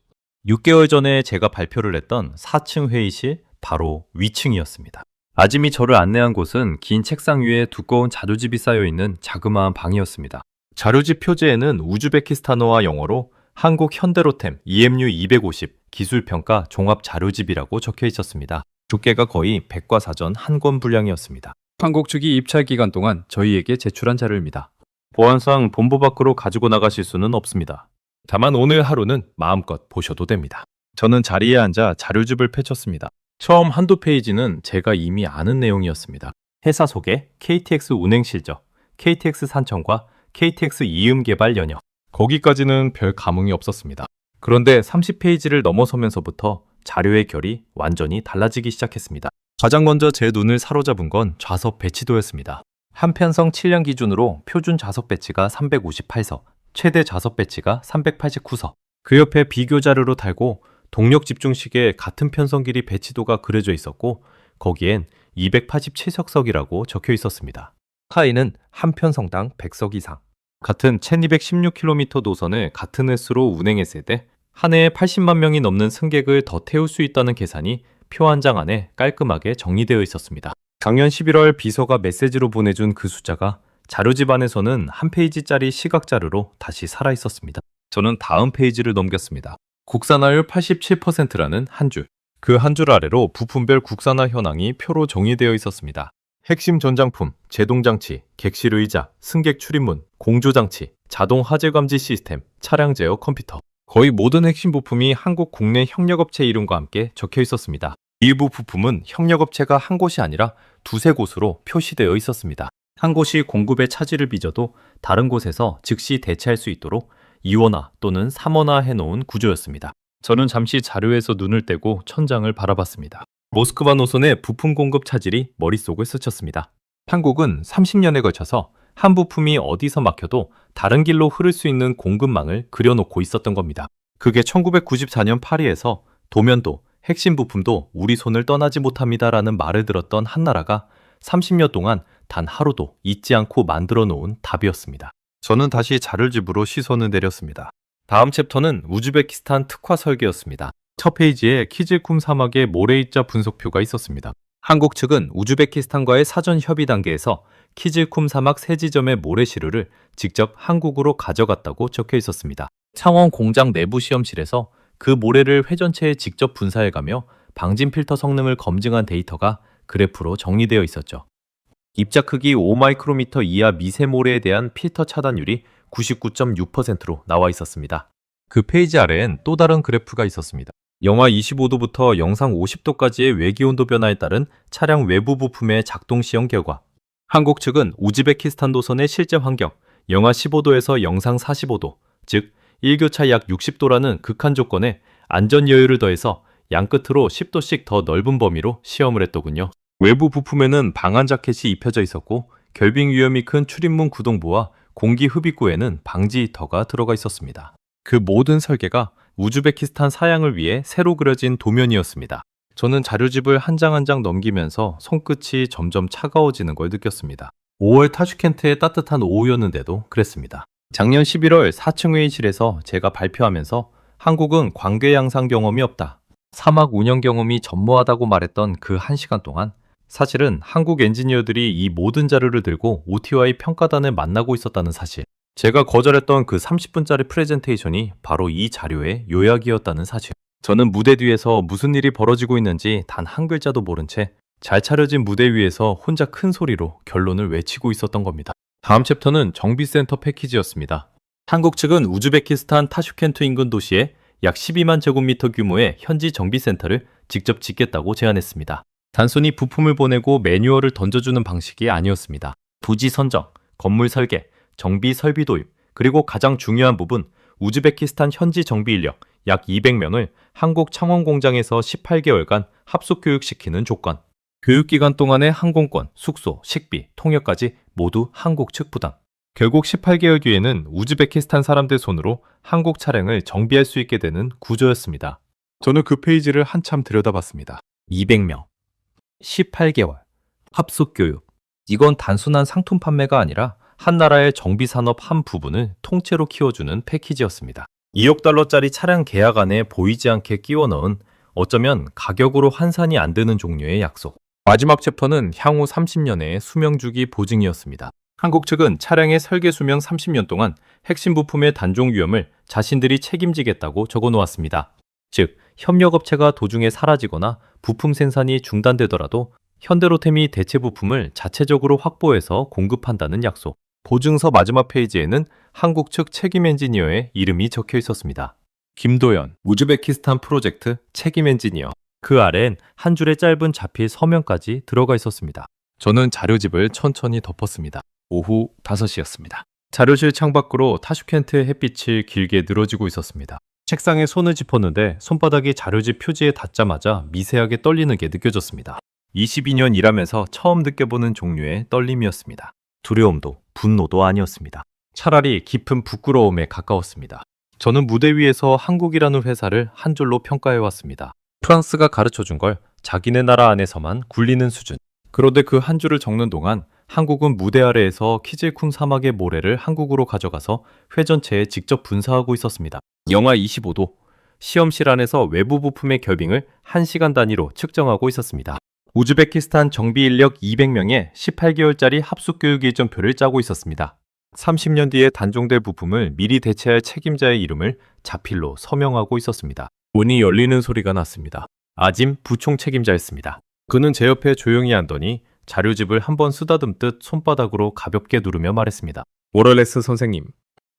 Speaker 1: 6개월 전에 제가 발표를 했던 4층 회의실 바로 위층이었습니다. 아짐이 저를 안내한 곳은 긴 책상 위에 두꺼운 자료집이 쌓여있는 자그마한 방이었습니다. 자료집 표지에는 우즈베키스탄어와 영어로 한국 현대로템 EMU 250 기술평가 종합자료집이라고 적혀 있었습니다. 두께가 거의 백과사전 한 권 분량이었습니다.
Speaker 2: 한국 측이 입찰 기간 동안 저희에게 제출한 자료입니다.
Speaker 1: 보안상 본부 밖으로 가지고 나가실 수는 없습니다. 다만 오늘 하루는 마음껏 보셔도 됩니다. 저는 자리에 앉아 자료집을 펼쳤습니다. 처음 한두 페이지는 제가 이미 아는 내용이었습니다. 회사 소개, KTX 운행 실적, KTX 산청과 KTX 이음 개발 연역. 거기까지는 별 감흥이 없었습니다. 그런데 30페이지를 넘어서면서부터 자료의 결이 완전히 달라지기 시작했습니다. 가장 먼저 제 눈을 사로잡은 건 좌석 배치도였습니다. 한 편성 7년 기준으로 표준 좌석 배치가 358석, 최대 좌석 배치가 389석. 그 옆에 비교 자료로 달고 동력 집중식에 같은 편성 길이 배치도가 그려져 있었고 거기엔 287석이라고 적혀 있었습니다. 하이는 한 편성당 100석 이상. 같은 1216km 노선을 같은 횟수로 운행했을 때 한 해에 80만 명이 넘는 승객을 더 태울 수 있다는 계산이 표 한 장 안에 깔끔하게 정리되어 있었습니다. 작년 11월 비서가 메시지로 보내준 그 숫자가 자료집 안에서는 한 페이지짜리 시각 자료로 다시 살아 있었습니다. 저는 다음 페이지를 넘겼습니다. 국산화율 87%라는 한 줄. 그 한 줄 아래로 부품별 국산화 현황이 표로 정의되어 있었습니다. 핵심 전장품, 제동장치, 객실 의자, 승객 출입문, 공조장치, 자동 화재 감지 시스템, 차량 제어 컴퓨터. 거의 모든 핵심 부품이 한국 국내 협력업체 이름과 함께 적혀 있었습니다. 일부 부품은 협력업체가 한 곳이 아니라 두세 곳으로 표시되어 있었습니다. 한 곳이 공급에 차질을 빚어도 다른 곳에서 즉시 대체할 수 있도록 2원화 또는 3원화 해놓은 구조였습니다. 저는 잠시 자료에서 눈을 떼고 천장을 바라봤습니다. 모스크바 노선의 부품 공급 차질이 머릿속을 스쳤습니다. 한국은 30년에 걸쳐서 한 부품이 어디서 막혀도 다른 길로 흐를 수 있는 공급망을 그려놓고 있었던 겁니다. 그게 1994년 파리에서 도면도, 핵심 부품도 우리 손을 떠나지 못합니다라는 말을 들었던 한 나라가 30년 동안 단 하루도 잊지 않고 만들어 놓은 답이었습니다. 저는 다시 자료집으로 시선을 내렸습니다. 다음 챕터는 우즈베키스탄 특화 설계였습니다. 첫 페이지에 키질쿰 사막의 모래입자 분석표가 있었습니다. 한국 측은 우즈베키스탄과의 사전 협의 단계에서 키질쿰 사막 세 지점의 모래 시루를 직접 한국으로 가져갔다고 적혀 있었습니다. 창원 공장 내부 시험실에서 그 모래를 회전체에 직접 분사해가며 방진 필터 성능을 검증한 데이터가 그래프로 정리되어 있었죠. 입자 크기 5마이크로미터 이하 미세 모래에 대한 필터 차단율이 99.6%로 나와 있었습니다. 그 페이지 아래엔 또 다른 그래프가 있었습니다. 영하 25도부터 영상 50도까지의 외기온도 변화에 따른 차량 외부 부품의 작동 시험 결과, 한국 측은 우즈베키스탄 노선의 실제 환경, 영하 15도에서 영상 45도, 즉 1교차 약 60도라는 극한 조건에 안전 여유를 더해서 양끝으로 10도씩 더 넓은 범위로 시험을 했더군요. 외부 부품에는 방한 자켓이 입혀져 있었고 결빙 위험이 큰 출입문 구동부와 공기 흡입구에는 방지 히터가 들어가 있었습니다. 그 모든 설계가 우즈베키스탄 사양을 위해 새로 그려진 도면이었습니다. 저는 자료집을 한 장 한 장 넘기면서 손끝이 점점 차가워지는 걸 느꼈습니다. 5월 타슈켄트의 따뜻한 오후였는데도 그랬습니다. 작년 11월 4층 회의실에서 제가 발표하면서 한국은 관계 양상 경험이 없다, 사막 운영 경험이 전무하다고 말했던 그 1시간 동안 사실은 한국 엔지니어들이 이 모든 자료를 들고 OTY 평가단을 만나고 있었다는 사실, 제가 거절했던 그 30분짜리 프레젠테이션이 바로 이 자료의 요약이었다는 사실. 저는 무대 뒤에서 무슨 일이 벌어지고 있는지 단 한 글자도 모른 채 잘 차려진 무대 위에서 혼자 큰 소리로 결론을 외치고 있었던 겁니다. 다음 챕터는 정비센터 패키지였습니다. 한국 측은 우즈베키스탄 타슈켄트 인근 도시에 약 12만 제곱미터 규모의 현지 정비센터를 직접 짓겠다고 제안했습니다. 단순히 부품을 보내고 매뉴얼을 던져주는 방식이 아니었습니다. 부지 선정, 건물 설계, 정비 설비 도입, 그리고 가장 중요한 부분, 우즈베키스탄 현지 정비 인력 약 200명을 한국 창원 공장에서 18개월간 합숙 교육시키는 조건. 교육기간 동안의 항공권, 숙소, 식비, 통역까지 모두 한국 측 부담. 결국 18개월 뒤에는 우즈베키스탄 사람들 손으로 한국 차량을 정비할 수 있게 되는 구조였습니다. 저는 그 페이지를 한참 들여다봤습니다. 200명, 18개월, 합숙 교육. 이건 단순한 상품 판매가 아니라 한 나라의 정비 산업 한 부분을 통째로 키워주는 패키지였습니다. 2억 달러짜리 차량 계약 안에 보이지 않게 끼워 넣은 어쩌면 가격으로 환산이 안 되는 종류의 약속. 마지막 챕터는 향후 30년의 수명주기 보증이었습니다. 한국 측은 차량의 설계 수명 30년 동안 핵심 부품의 단종 위험을 자신들이 책임지겠다고 적어 놓았습니다. 즉, 협력업체가 도중에 사라지거나 부품 생산이 중단되더라도 현대로템이 대체 부품을 자체적으로 확보해서 공급한다는 약속. 보증서 마지막 페이지에는 한국 측 책임 엔지니어의 이름이 적혀 있었습니다. 김도연, 우즈베키스탄 프로젝트 책임 엔지니어. 그 아래엔 한 줄의 짧은 자필 서명까지 들어가 있었습니다. 저는 자료집을 천천히 덮었습니다. 오후 5시였습니다. 자료실 창밖으로 타슈켄트의 햇빛이 길게 늘어지고 있었습니다. 책상에 손을 짚었는데 손바닥이 자료집 표지에 닿자마자 미세하게 떨리는 게 느껴졌습니다. 22년 일하면서 처음 느껴보는 종류의 떨림이었습니다. 두려움도 분노도 아니었습니다. 차라리 깊은 부끄러움에 가까웠습니다. 저는 무대 위에서 한국이라는 회사를 한 줄로 평가해왔습니다. 프랑스가 가르쳐준 걸 자기네 나라 안에서만 굴리는 수준. 그런데 그 한 줄을 적는 동안 한국은 무대 아래에서 키질쿤 사막의 모래를 한국으로 가져가서 회전체에 직접 분사하고 있었습니다. 영하 25도, 시험실 안에서 외부 부품의 결빙을 1시간 단위로 측정하고 있었습니다. 우즈베키스탄 정비 인력 200명의 18개월짜리 합숙교육 일정표를 짜고 있었습니다. 30년 뒤에 단종될 부품을 미리 대체할 책임자의 이름을 자필로 서명하고 있었습니다. 문이 열리는 소리가 났습니다. 아짐 부총 책임자였습니다. 그는 제 옆에 조용히 앉더니 자료집을 한번 쓰다듬듯 손바닥으로 가볍게 누르며 말했습니다. 모럴레스 선생님,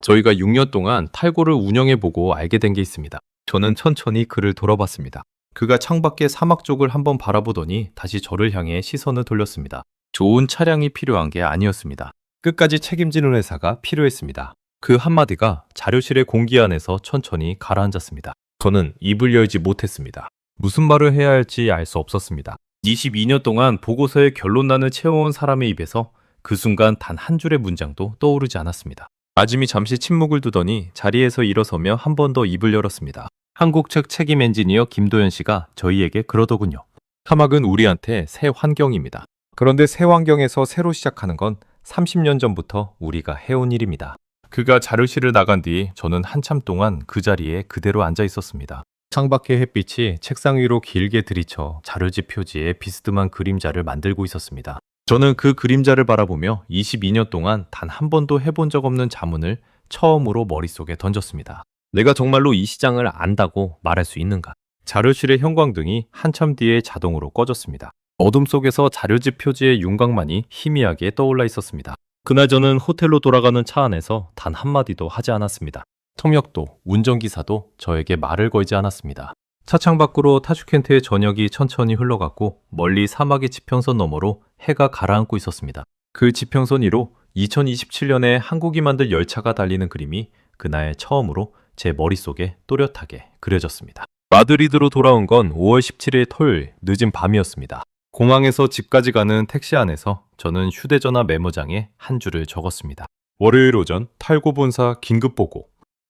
Speaker 1: 저희가 6년 동안 탈고를 운영해보고 알게 된 게 있습니다. 저는 천천히 그를 돌아봤습니다. 그가 창밖의 사막 쪽을 한번 바라보더니 다시 저를 향해 시선을 돌렸습니다. 좋은 차량이 필요한 게 아니었습니다. 끝까지 책임지는 회사가 필요했습니다. 그 한마디가 자료실의 공기 안에서 천천히 가라앉았습니다. 저는 입을 열지 못했습니다. 무슨 말을 해야 할지 알 수 없었습니다. 22년 동안 보고서에 결론난을 채워온 사람의 입에서 그 순간 단 한 줄의 문장도 떠오르지 않았습니다. 아짐이 잠시 침묵을 두더니 자리에서 일어서며 한 번 더 입을 열었습니다. 한국 측 책임 엔지니어 김도연 씨가 저희에게 그러더군요. 사막은 우리한테 새 환경입니다. 그런데 새 환경에서 새로 시작하는 건 30년 전부터 우리가 해온 일입니다. 그가 자료실을 나간 뒤 저는 한참 동안 그 자리에 그대로 앉아 있었습니다. 창밖의 햇빛이 책상 위로 길게 들이쳐 자료집 표지에 비스듬한 그림자를 만들고 있었습니다. 저는 그 그림자를 바라보며 22년 동안 단 한 번도 해본 적 없는 자문을 처음으로 머릿속에 던졌습니다. 내가 정말로 이 시장을 안다고 말할 수 있는가? 자료실의 형광등이 한참 뒤에 자동으로 꺼졌습니다. 어둠 속에서 자료집 표지의 윤곽만이 희미하게 떠올라 있었습니다. 그날 저는 호텔로 돌아가는 차 안에서 단 한마디도 하지 않았습니다. 통역도 운전기사도 저에게 말을 걸지 않았습니다. 차창 밖으로 타슈켄트의 저녁이 천천히 흘러갔고 멀리 사막의 지평선 너머로 해가 가라앉고 있었습니다. 그 지평선 위로 2027년에 한국이 만들 열차가 달리는 그림이 그날 처음으로 제 머릿속에 또렷하게 그려졌습니다. 마드리드로 돌아온 건 5월 17일 토요일 늦은 밤이었습니다. 공항에서 집까지 가는 택시 안에서 저는 휴대전화 메모장에 한 줄을 적었습니다. 월요일 오전 탈고 본사 긴급보고.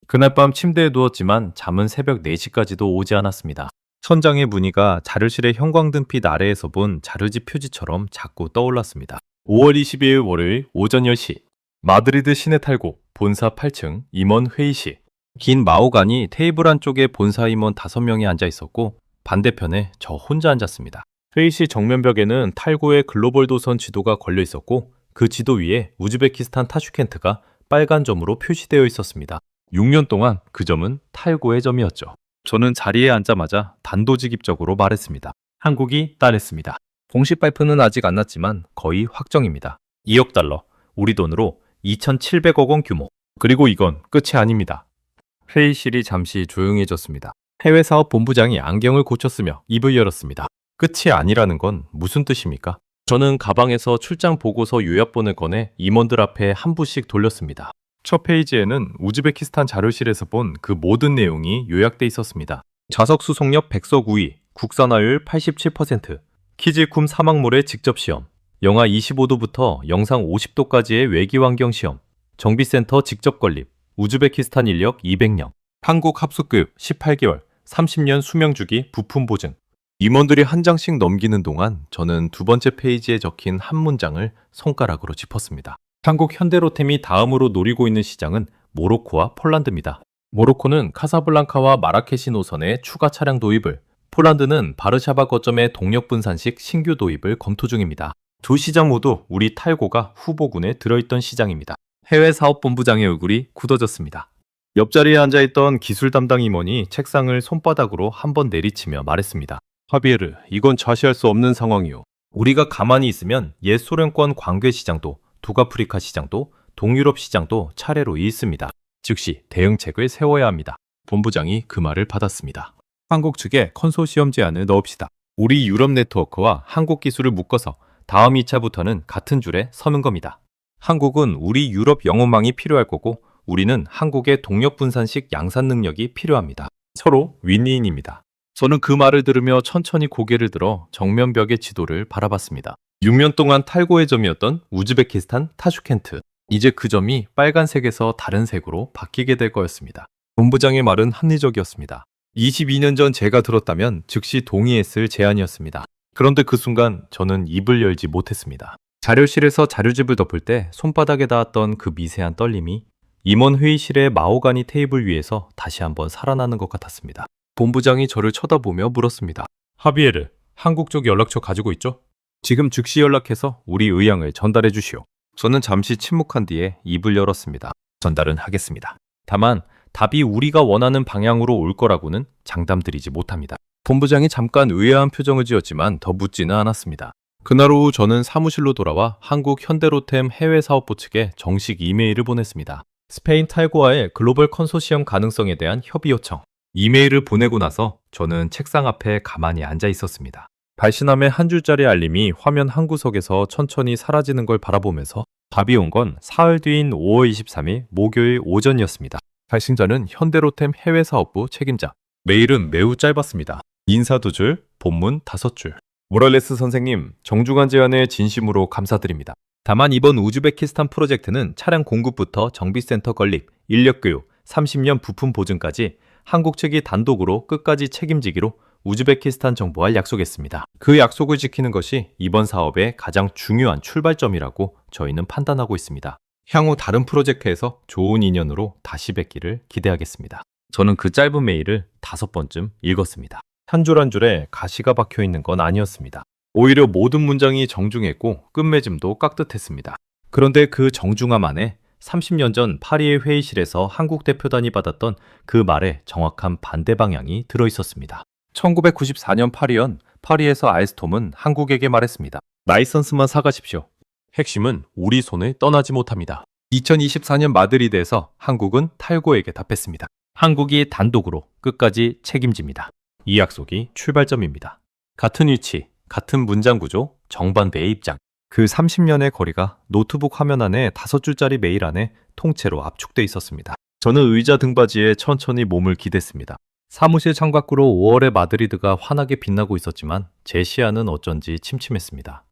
Speaker 1: 그날 밤 침대에 누웠지만 잠은 새벽 4시까지도 오지 않았습니다. 천장의 무늬가 자료실의 형광등빛 아래에서 본 자료집 표지처럼 자꾸 떠올랐습니다. 5월 22일 월요일 오전 10시 마드리드 시내 탈고 본사 8층 임원 회의실. 긴 마호간이 테이블 한쪽에 본사 임원 5명이 앉아 있었고 반대편에 저 혼자 앉았습니다. 회의실 정면벽에는 탈고의 글로벌 도선 지도가 걸려 있었고 그 지도 위에 우즈베키스탄 타슈켄트가 빨간 점으로 표시되어 있었습니다. 6년 동안 그 점은 탈고의 점이었죠. 저는 자리에 앉자마자 단도직입적으로 말했습니다. 한국이 따냈습니다. 공식 발표는 아직 안 났지만 거의 확정입니다. 2억 달러, 우리 돈으로 2,700억 원 규모. 그리고 이건 끝이 아닙니다. 회의실이 잠시 조용해졌습니다. 해외사업 본부장이 안경을 고쳤으며 입을 열었습니다. 끝이 아니라는 건 무슨 뜻입니까? 저는 가방에서 출장 보고서 요약본을 꺼내 임원들 앞에 한 부씩 돌렸습니다. 첫 페이지에는 우즈베키스탄 자료실에서 본 그 모든 내용이 요약돼 있었습니다. 자석 수송력 100석 우위, 국산화율 87%, 키질쿰 사막물의 직접 시험, 영하 25도부터 영상 50도까지의 외기 환경 시험, 정비센터 직접 건립, 우즈베키스탄 인력 200명, 한국 합숙교육 18개월, 30년 수명주기 부품 보증. 임원들이 한 장씩 넘기는 동안 저는 두 번째 페이지에 적힌 한 문장을 손가락으로 짚었습니다. 한국 현대로템이 다음으로 노리고 있는 시장은 모로코와 폴란드입니다. 모로코는 카사블랑카와 마라케시 노선의 추가 차량 도입을, 폴란드는 바르샤바 거점의 동력 분산식 신규 도입을 검토 중입니다. 두 시장 모두 우리 탈고가 후보군에 들어있던 시장입니다.
Speaker 2: 해외 사업본부장의 얼굴이 굳어졌습니다.
Speaker 1: 옆자리에 앉아있던 기술 담당 임원이 책상을 손바닥으로 한번 내리치며 말했습니다. 하비에르, 이건 좌시할 수 없는 상황이요. 우리가 가만히 있으면 옛 소련권 광괴 시장도, 북아프리카 시장도, 동유럽 시장도 차례로 잃습니다. 즉시 대응책을 세워야 합니다. 본부장이 그 말을 받았습니다. 한국 측에 컨소시엄 제안을 넣읍시다. 우리 유럽 네트워크와 한국 기술을 묶어서 다음 2차부터는 같은 줄에 서는 겁니다. 한국은 우리 유럽 영업망이 필요할 거고 우리는 한국의 동력 분산식 양산 능력이 필요합니다. 서로 윈윈입니다. 저는 그 말을 들으며 천천히 고개를 들어 정면벽의 지도를 바라봤습니다. 6년 동안 탈고의 점이었던 우즈베키스탄 타슈켄트. 이제 그 점이 빨간색에서 다른 색으로 바뀌게 될 거였습니다. 본부장의 말은 합리적이었습니다. 22년 전 제가 들었다면 즉시 동의했을 제안이었습니다. 그런데 그 순간 저는 입을 열지 못했습니다. 자료실에서 자료집을 덮을 때 손바닥에 닿았던 그 미세한 떨림이 임원 회의실의 마호가니 테이블 위에서 다시 한번 살아나는 것 같았습니다. 본부장이 저를 쳐다보며 물었습니다. 하비에르, 한국 쪽 연락처 가지고 있죠? 지금 즉시 연락해서 우리 의향을 전달해 주시오. 저는 잠시 침묵한 뒤에 입을 열었습니다. 전달은 하겠습니다. 다만 답이 우리가 원하는 방향으로 올 거라고는 장담드리지 못합니다. 본부장이 잠깐 의아한 표정을 지었지만 더 묻지는 않았습니다. 그날 오후 저는 사무실로 돌아와 한국 현대로템 해외사업부 측에 정식 이메일을 보냈습니다. 스페인 탈고와의 글로벌 컨소시엄 가능성에 대한 협의 요청. 이메일을 보내고 나서 저는 책상 앞에 가만히 앉아 있었습니다. 발신함의 한 줄짜리 알림이 화면 한 구석에서 천천히 사라지는 걸 바라보면서 답이 온 건 사흘 뒤인 5월 23일 목요일 오전이었습니다. 발신자는 현대로템 해외사업부 책임자. 메일은 매우 짧았습니다. 인사 2줄, 본문 5줄. 모랄레스 선생님, 정중한 제안에 진심으로 감사드립니다. 다만 이번 우즈베키스탄 프로젝트는 차량 공급부터 정비센터 건립, 인력 교육, 30년 부품 보증까지 한국 측이 단독으로 끝까지 책임지기로 우즈베키스탄 정부와 약속했습니다. 그 약속을 지키는 것이 이번 사업의 가장 중요한 출발점이라고 저희는 판단하고 있습니다. 향후 다른 프로젝트에서 좋은 인연으로 다시 뵙기를 기대하겠습니다. 저는 그 짧은 메일을 5번쯤 읽었습니다. 한 줄 한 줄에 가시가 박혀 있는 건 아니었습니다. 오히려 모든 문장이 정중했고 끝맺음도 깍듯했습니다. 그런데 그 정중함 안에 30년 전 파리의 회의실에서 한국 대표단이 받았던 그 말의 정확한 반대 방향이 들어있었습니다. 1994년 파리연, 파리에서 알스톰은 한국에게 말했습니다. 라이선스만 사가십시오. 핵심은 우리 손을 떠나지 못합니다. 2024년 마드리드에서 한국은 탈고에게 답했습니다. 한국이 단독으로 끝까지 책임집니다. 이 약속이 출발점입니다. 같은 위치, 같은 문장 구조, 정반대의 입장. 그 30년의 거리가 노트북 화면 안에 5줄짜리 메일 안에 통째로 압축돼 있었습니다. 저는 의자 등받이에 천천히 몸을 기댔습니다. 사무실 창밖으로 5월의 마드리드가 환하게 빛나고 있었지만 제 시야는 어쩐지 침침했습니다.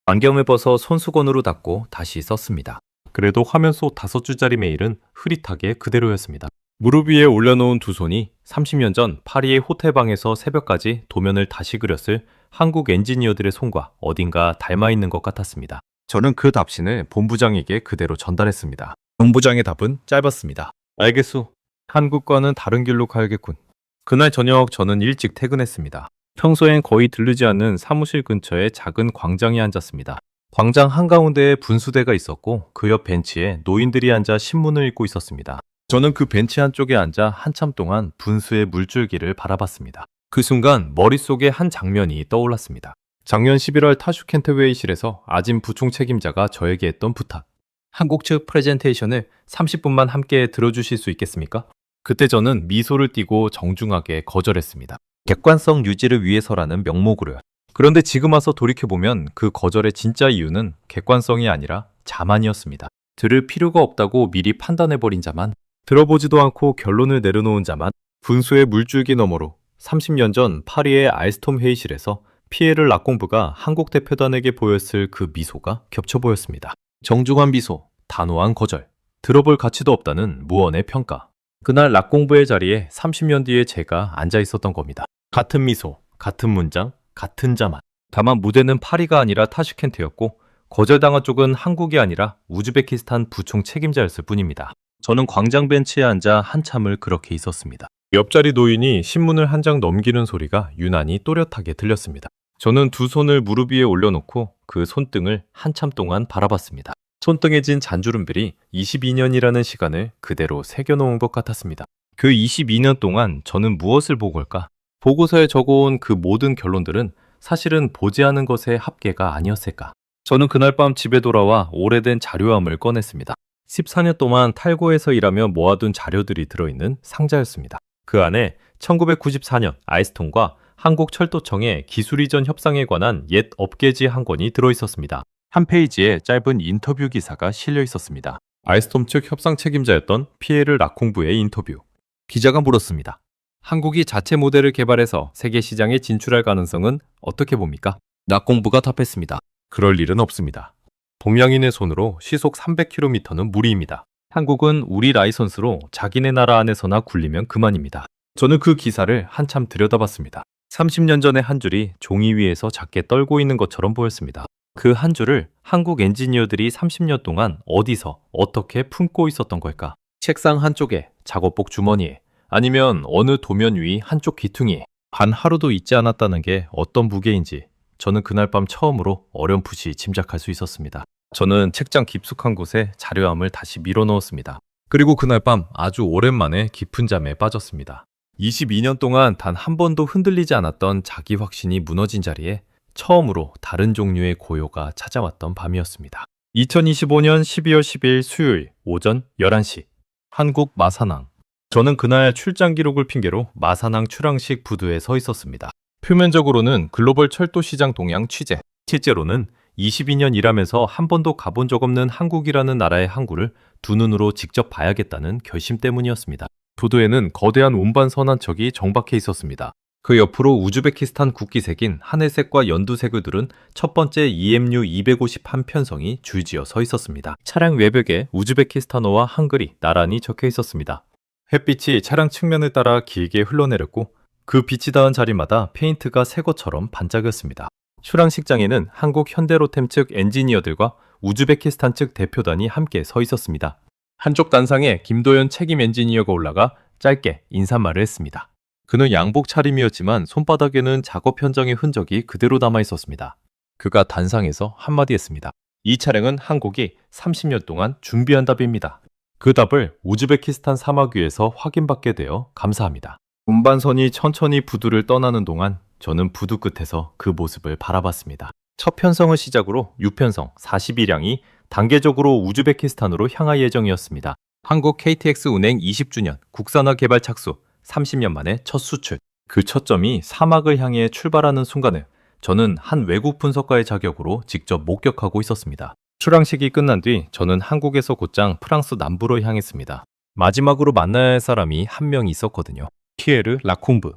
Speaker 1: 안경을 벗어 손수건으로 닦고 다시 썼습니다. 그래도 화면 속 5줄짜리 메일은 흐릿하게 그대로였습니다. 무릎 위에 올려놓은 두 손이 30년 전 파리의 호텔방에서 새벽까지 도면을 다시 그렸을 한국 엔지니어들의 손과 어딘가 닮아 있는 것 같았습니다. 저는 그 답신을 본부장에게 그대로 전달했습니다. 본부장의 답은 짧았습니다. 알겠소. 한국과는 다른 길로 가야겠군. 그날 저녁 저는 일찍 퇴근했습니다. 평소엔 거의 들르지 않는 사무실 근처의 작은 광장에 앉았습니다. 광장 한가운데에 분수대가 있었고 그 옆 벤치에 노인들이 앉아 신문을 읽고 있었습니다. 저는 그 벤치 한쪽에 앉아 한참 동안 분수의 물줄기를 바라봤습니다. 그 순간 머릿속에 한 장면이 떠올랐습니다. 작년 11월 타슈켄트 회의실에서 아진 부총 책임자가 저에게 했던 부탁. 한국 측 프레젠테이션을 30분만 함께 들어주실 수 있겠습니까? 그때 저는 미소를 띠고 정중하게 거절했습니다. 객관성 유지를 위해서라는 명목으로요. 그런데 지금 와서 돌이켜보면 그 거절의 진짜 이유는 객관성이 아니라 자만이었습니다. 들을 필요가 없다고 미리 판단해버린 자만, 들어보지도 않고 결론을 내려놓은 자만, 분수의 물줄기 너머로 30년 전 파리의 알스톰 회의실에서 피에르 락공브가 한국 대표단에게 보였을 그 미소가 겹쳐 보였습니다. 정중한 미소, 단호한 거절, 들어볼 가치도 없다는 무언의 평가. 그날 락공브의 자리에 30년 뒤에 제가 앉아 있었던 겁니다. 같은 미소, 같은 문장, 같은 자만. 다만 무대는 파리가 아니라 타슈켄트였고 거절당한 쪽은 한국이 아니라 우즈베키스탄 부총 책임자였을 뿐입니다. 저는 광장 벤치에 앉아 한참을 그렇게 있었습니다. 옆자리 노인이 신문을 한 장 넘기는 소리가 유난히 또렷하게 들렸습니다. 저는 두 손을 무릎 위에 올려놓고 그 손등을 한참 동안 바라봤습니다. 손등에 진 잔주름들이 22년이라는 시간을 그대로 새겨놓은 것 같았습니다. 그 22년 동안 저는 무엇을 본 걸까? 보고서에 적어온 그 모든 결론들은 사실은 보지 않은 것의 합계가 아니었을까? 저는 그날 밤 집에 돌아와 오래된 자료함을 꺼냈습니다. 14년 동안 탈고에서 일하며 모아둔 자료들이 들어있는 상자였습니다. 그 안에 1994년 알스톰과 한국철도청의 기술 이전 협상에 관한 옛 업계지 한 권이 들어있었습니다. 한 페이지에 짧은 인터뷰 기사가 실려 있었습니다. 알스톰 측 협상 책임자였던 피에르 라콩부의 인터뷰. 기자가 물었습니다. 한국이 자체 모델을 개발해서 세계 시장에 진출할 가능성은 어떻게 봅니까? 라콩부가 답했습니다. 그럴 일은 없습니다. 동양인의 손으로 시속 300km는 무리입니다. 한국은 우리 라이선스로 자기네 나라 안에서나 굴리면 그만입니다. 저는 그 기사를 한참 들여다봤습니다. 30년 전의 한 줄이 종이 위에서 작게 떨고 있는 것처럼 보였습니다. 그 한 줄을 한국 엔지니어들이 30년 동안 어디서 어떻게 품고 있었던 걸까? 책상 한쪽에, 작업복 주머니에, 아니면 어느 도면 위 한쪽 귀퉁이에 단 하루도 잊지 않았다는 게 어떤 무게인지 저는 그날 밤 처음으로 어렴풋이 짐작할 수 있었습니다. 저는 책장 깊숙한 곳에 자료함을 다시 밀어넣었습니다. 그리고 그날 밤 아주 오랜만에 깊은 잠에 빠졌습니다. 22년 동안 단 한 번도 흔들리지 않았던 자기 확신이 무너진 자리에 처음으로 다른 종류의 고요가 찾아왔던 밤이었습니다. 2025년 12월 10일 수요일 오전 11시 한국 마산항. 저는 그날 출장 기록을 핑계로 마산항 출항식 부두에 서 있었습니다. 표면적으로는 글로벌 철도 시장 동향 취재, 실제로는 22년 일하면서 한 번도 가본 적 없는 한국이라는 나라의 항구를 두 눈으로 직접 봐야겠다는 결심 때문이었습니다. 부두에는 거대한 운반 선한척이 정박해 있었습니다. 그 옆으로 우즈베키스탄 국기색인 하늘색과 연두색을 두른 첫 번째 EMU 250 한편성이 줄지어 서 있었습니다. 차량 외벽에 우즈베키스탄어와 한글이 나란히 적혀 있었습니다. 햇빛이 차량 측면을 따라 길게 흘러내렸고 그 빛이 닿은 자리마다 페인트가 새 것처럼 반짝였습니다. 출항식장에는 한국 현대로템 측 엔지니어들과 우즈베키스탄 측 대표단이 함께 서 있었습니다. 한쪽 단상에 김도연 책임 엔지니어가 올라가 짧게 인사말을 했습니다. 그는 양복 차림이었지만 손바닥에는 작업 현장의 흔적이 그대로 남아 있었습니다. 그가 단상에서 한마디 했습니다. 이 차량은 한국이 30년 동안 준비한 답입니다. 그 답을 우즈베키스탄 사막 위에서 확인받게 되어 감사합니다. 운반선이 천천히 부두를 떠나는 동안 저는 부두 끝에서 그 모습을 바라봤습니다. 첫 편성을 시작으로 6편성 42량이 단계적으로 우즈베키스탄으로 향할 예정이었습니다. 한국 KTX 운행 20주년 국산화 개발 착수 30년 만에 첫 수출. 그 첫 점이 사막을 향해 출발하는 순간을 저는 한 외국 분석가의 자격으로 직접 목격하고 있었습니다. 출항식이 끝난 뒤 저는 한국에서 곧장 프랑스 남부로 향했습니다. 마지막으로 만나야 할 사람이 한 명 있었거든요. 피에르 라콩브.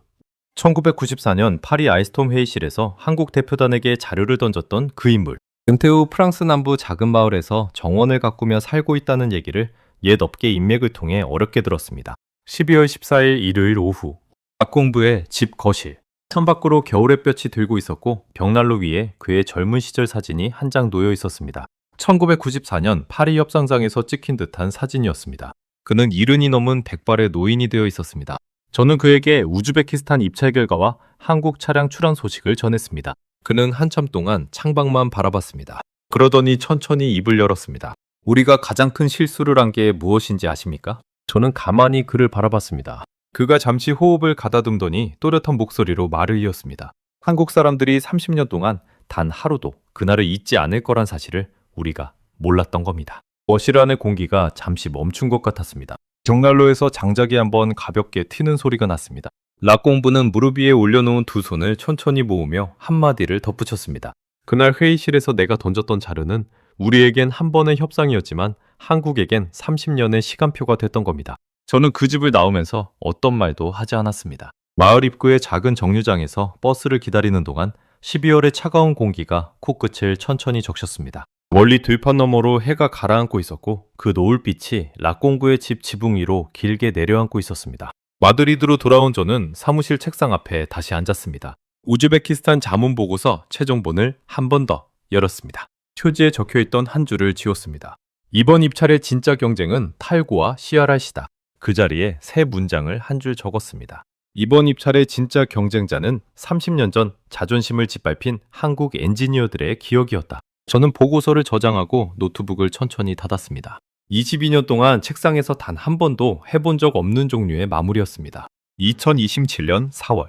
Speaker 1: 1994년 파리 알스톰 회의실에서 한국 대표단에게 자료를 던졌던 그 인물. 은퇴 후 프랑스 남부 작은 마을에서 정원을 가꾸며 살고 있다는 얘기를 옛 업계 인맥을 통해 어렵게 들었습니다. 12월 14일 일요일 오후 라콩브의 집 거실. 창밖으로 겨울햇볕이 들고 있었고 벽난로 위에 그의 젊은 시절 사진이 한 장 놓여 있었습니다. 1994년 파리 협상장에서 찍힌 듯한 사진이었습니다. 그는 70이 넘은 백발의 노인이 되어 있었습니다. 저는 그에게 우즈베키스탄 입찰 결과와 한국 차량 출항 소식을 전했습니다. 그는 한참 동안 창밖만 바라봤습니다. 그러더니 천천히 입을 열었습니다. 우리가 가장 큰 실수를 한 게 무엇인지 아십니까? 저는 가만히 그를 바라봤습니다. 그가 잠시 호흡을 가다듬더니 또렷한 목소리로 말을 이었습니다. 한국 사람들이 30년 동안 단 하루도 그날을 잊지 않을 거란 사실을 우리가 몰랐던 겁니다. 거실 안의 공기가 잠시 멈춘 것 같았습니다. 벽난로에서 장작이 한번 가볍게 튀는 소리가 났습니다. 라콩부는 무릎 위에 올려놓은 두 손을 천천히 모으며 한마디를 덧붙였습니다. 그날 회의실에서 내가 던졌던 자료는 우리에겐 한 번의 협상이었지만 한국에겐 30년의 시간표가 됐던 겁니다. 저는 그 집을 나오면서 어떤 말도 하지 않았습니다. 마을 입구의 작은 정류장에서 버스를 기다리는 동안 12월의 차가운 공기가 코끝을 천천히 적셨습니다. 멀리 들판 너머로 해가 가라앉고 있었고 그 노을빛이 라콩부의 집 지붕 위로 길게 내려앉고 있었습니다. 마드리드로 돌아온 저는 사무실 책상 앞에 다시 앉았습니다. 우즈베키스탄 자문 보고서 최종본을 한 번 더 열었습니다. 표지에 적혀있던 한 줄을 지웠습니다. 이번 입찰의 진짜 경쟁은 탈구와 CRRC다. 그 자리에 세 문장을 한 줄 적었습니다. 이번 입찰의 진짜 경쟁자는 30년 전 자존심을 짓밟힌 한국 엔지니어들의 기억이었다. 저는 보고서를 저장하고 노트북을 천천히 닫았습니다. 22년 동안 책상에서 단 한 번도 해본 적 없는 종류의 마무리였습니다. 2027년 4월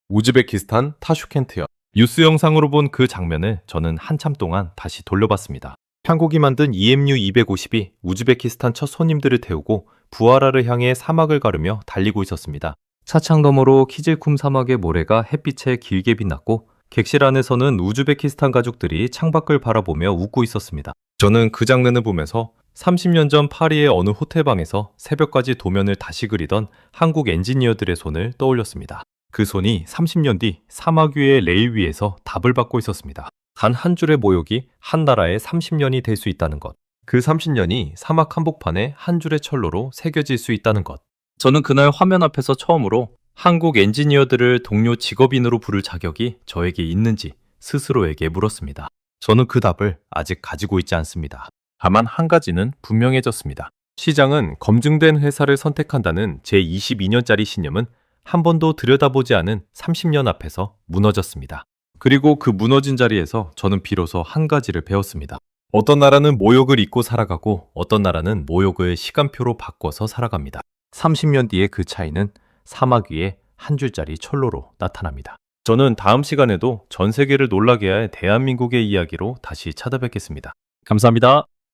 Speaker 1: 우즈베키스탄 타슈켄트역. 뉴스 영상으로 본 그 장면을 저는 한참 동안 다시 돌려봤습니다. 한국이 만든 EMU-250이 우즈베키스탄 첫 손님들을 태우고 부하라를 향해 사막을 가르며 달리고 있었습니다. 차창 너머로 키질쿰 사막의 모래가 햇빛에 길게 빛났고 객실 안에서는 우즈베키스탄 가족들이 창밖을 바라보며 웃고 있었습니다. 저는 그 장면을 보면서 30년 전 파리의 어느 호텔방에서 새벽까지 도면을 다시 그리던 한국 엔지니어들의 손을 떠올렸습니다. 그 손이 30년 뒤 사막 위의 레일 위에서 답을 받고 있었습니다. 단 한 줄의 모욕이 한 나라의 30년이 될 수 있다는 것. 그 30년이 사막 한복판에 한 줄의 철로로 새겨질 수 있다는 것. 저는 그날 화면 앞에서 처음으로 한국 엔지니어들을 동료 직업인으로 부를 자격이 저에게 있는지 스스로에게 물었습니다. 저는 그 답을 아직 가지고 있지 않습니다. 다만 한 가지는 분명해졌습니다. 시장은 검증된 회사를 선택한다는 제 22년짜리 신념은 한 번도 들여다보지 않은 30년 앞에서 무너졌습니다. 그리고 그 무너진 자리에서 저는 비로소 한 가지를 배웠습니다. 어떤 나라는 모욕을 잊고 살아가고 어떤 나라는 모욕을 시간표로 바꿔서 살아갑니다. 30년 뒤의 그 차이는 사막 위에 한 줄짜리 철로로 나타납니다. 저는 다음 시간에도 전 세계를 놀라게 할 대한민국의 이야기로 다시 찾아뵙겠습니다. 감사합니다.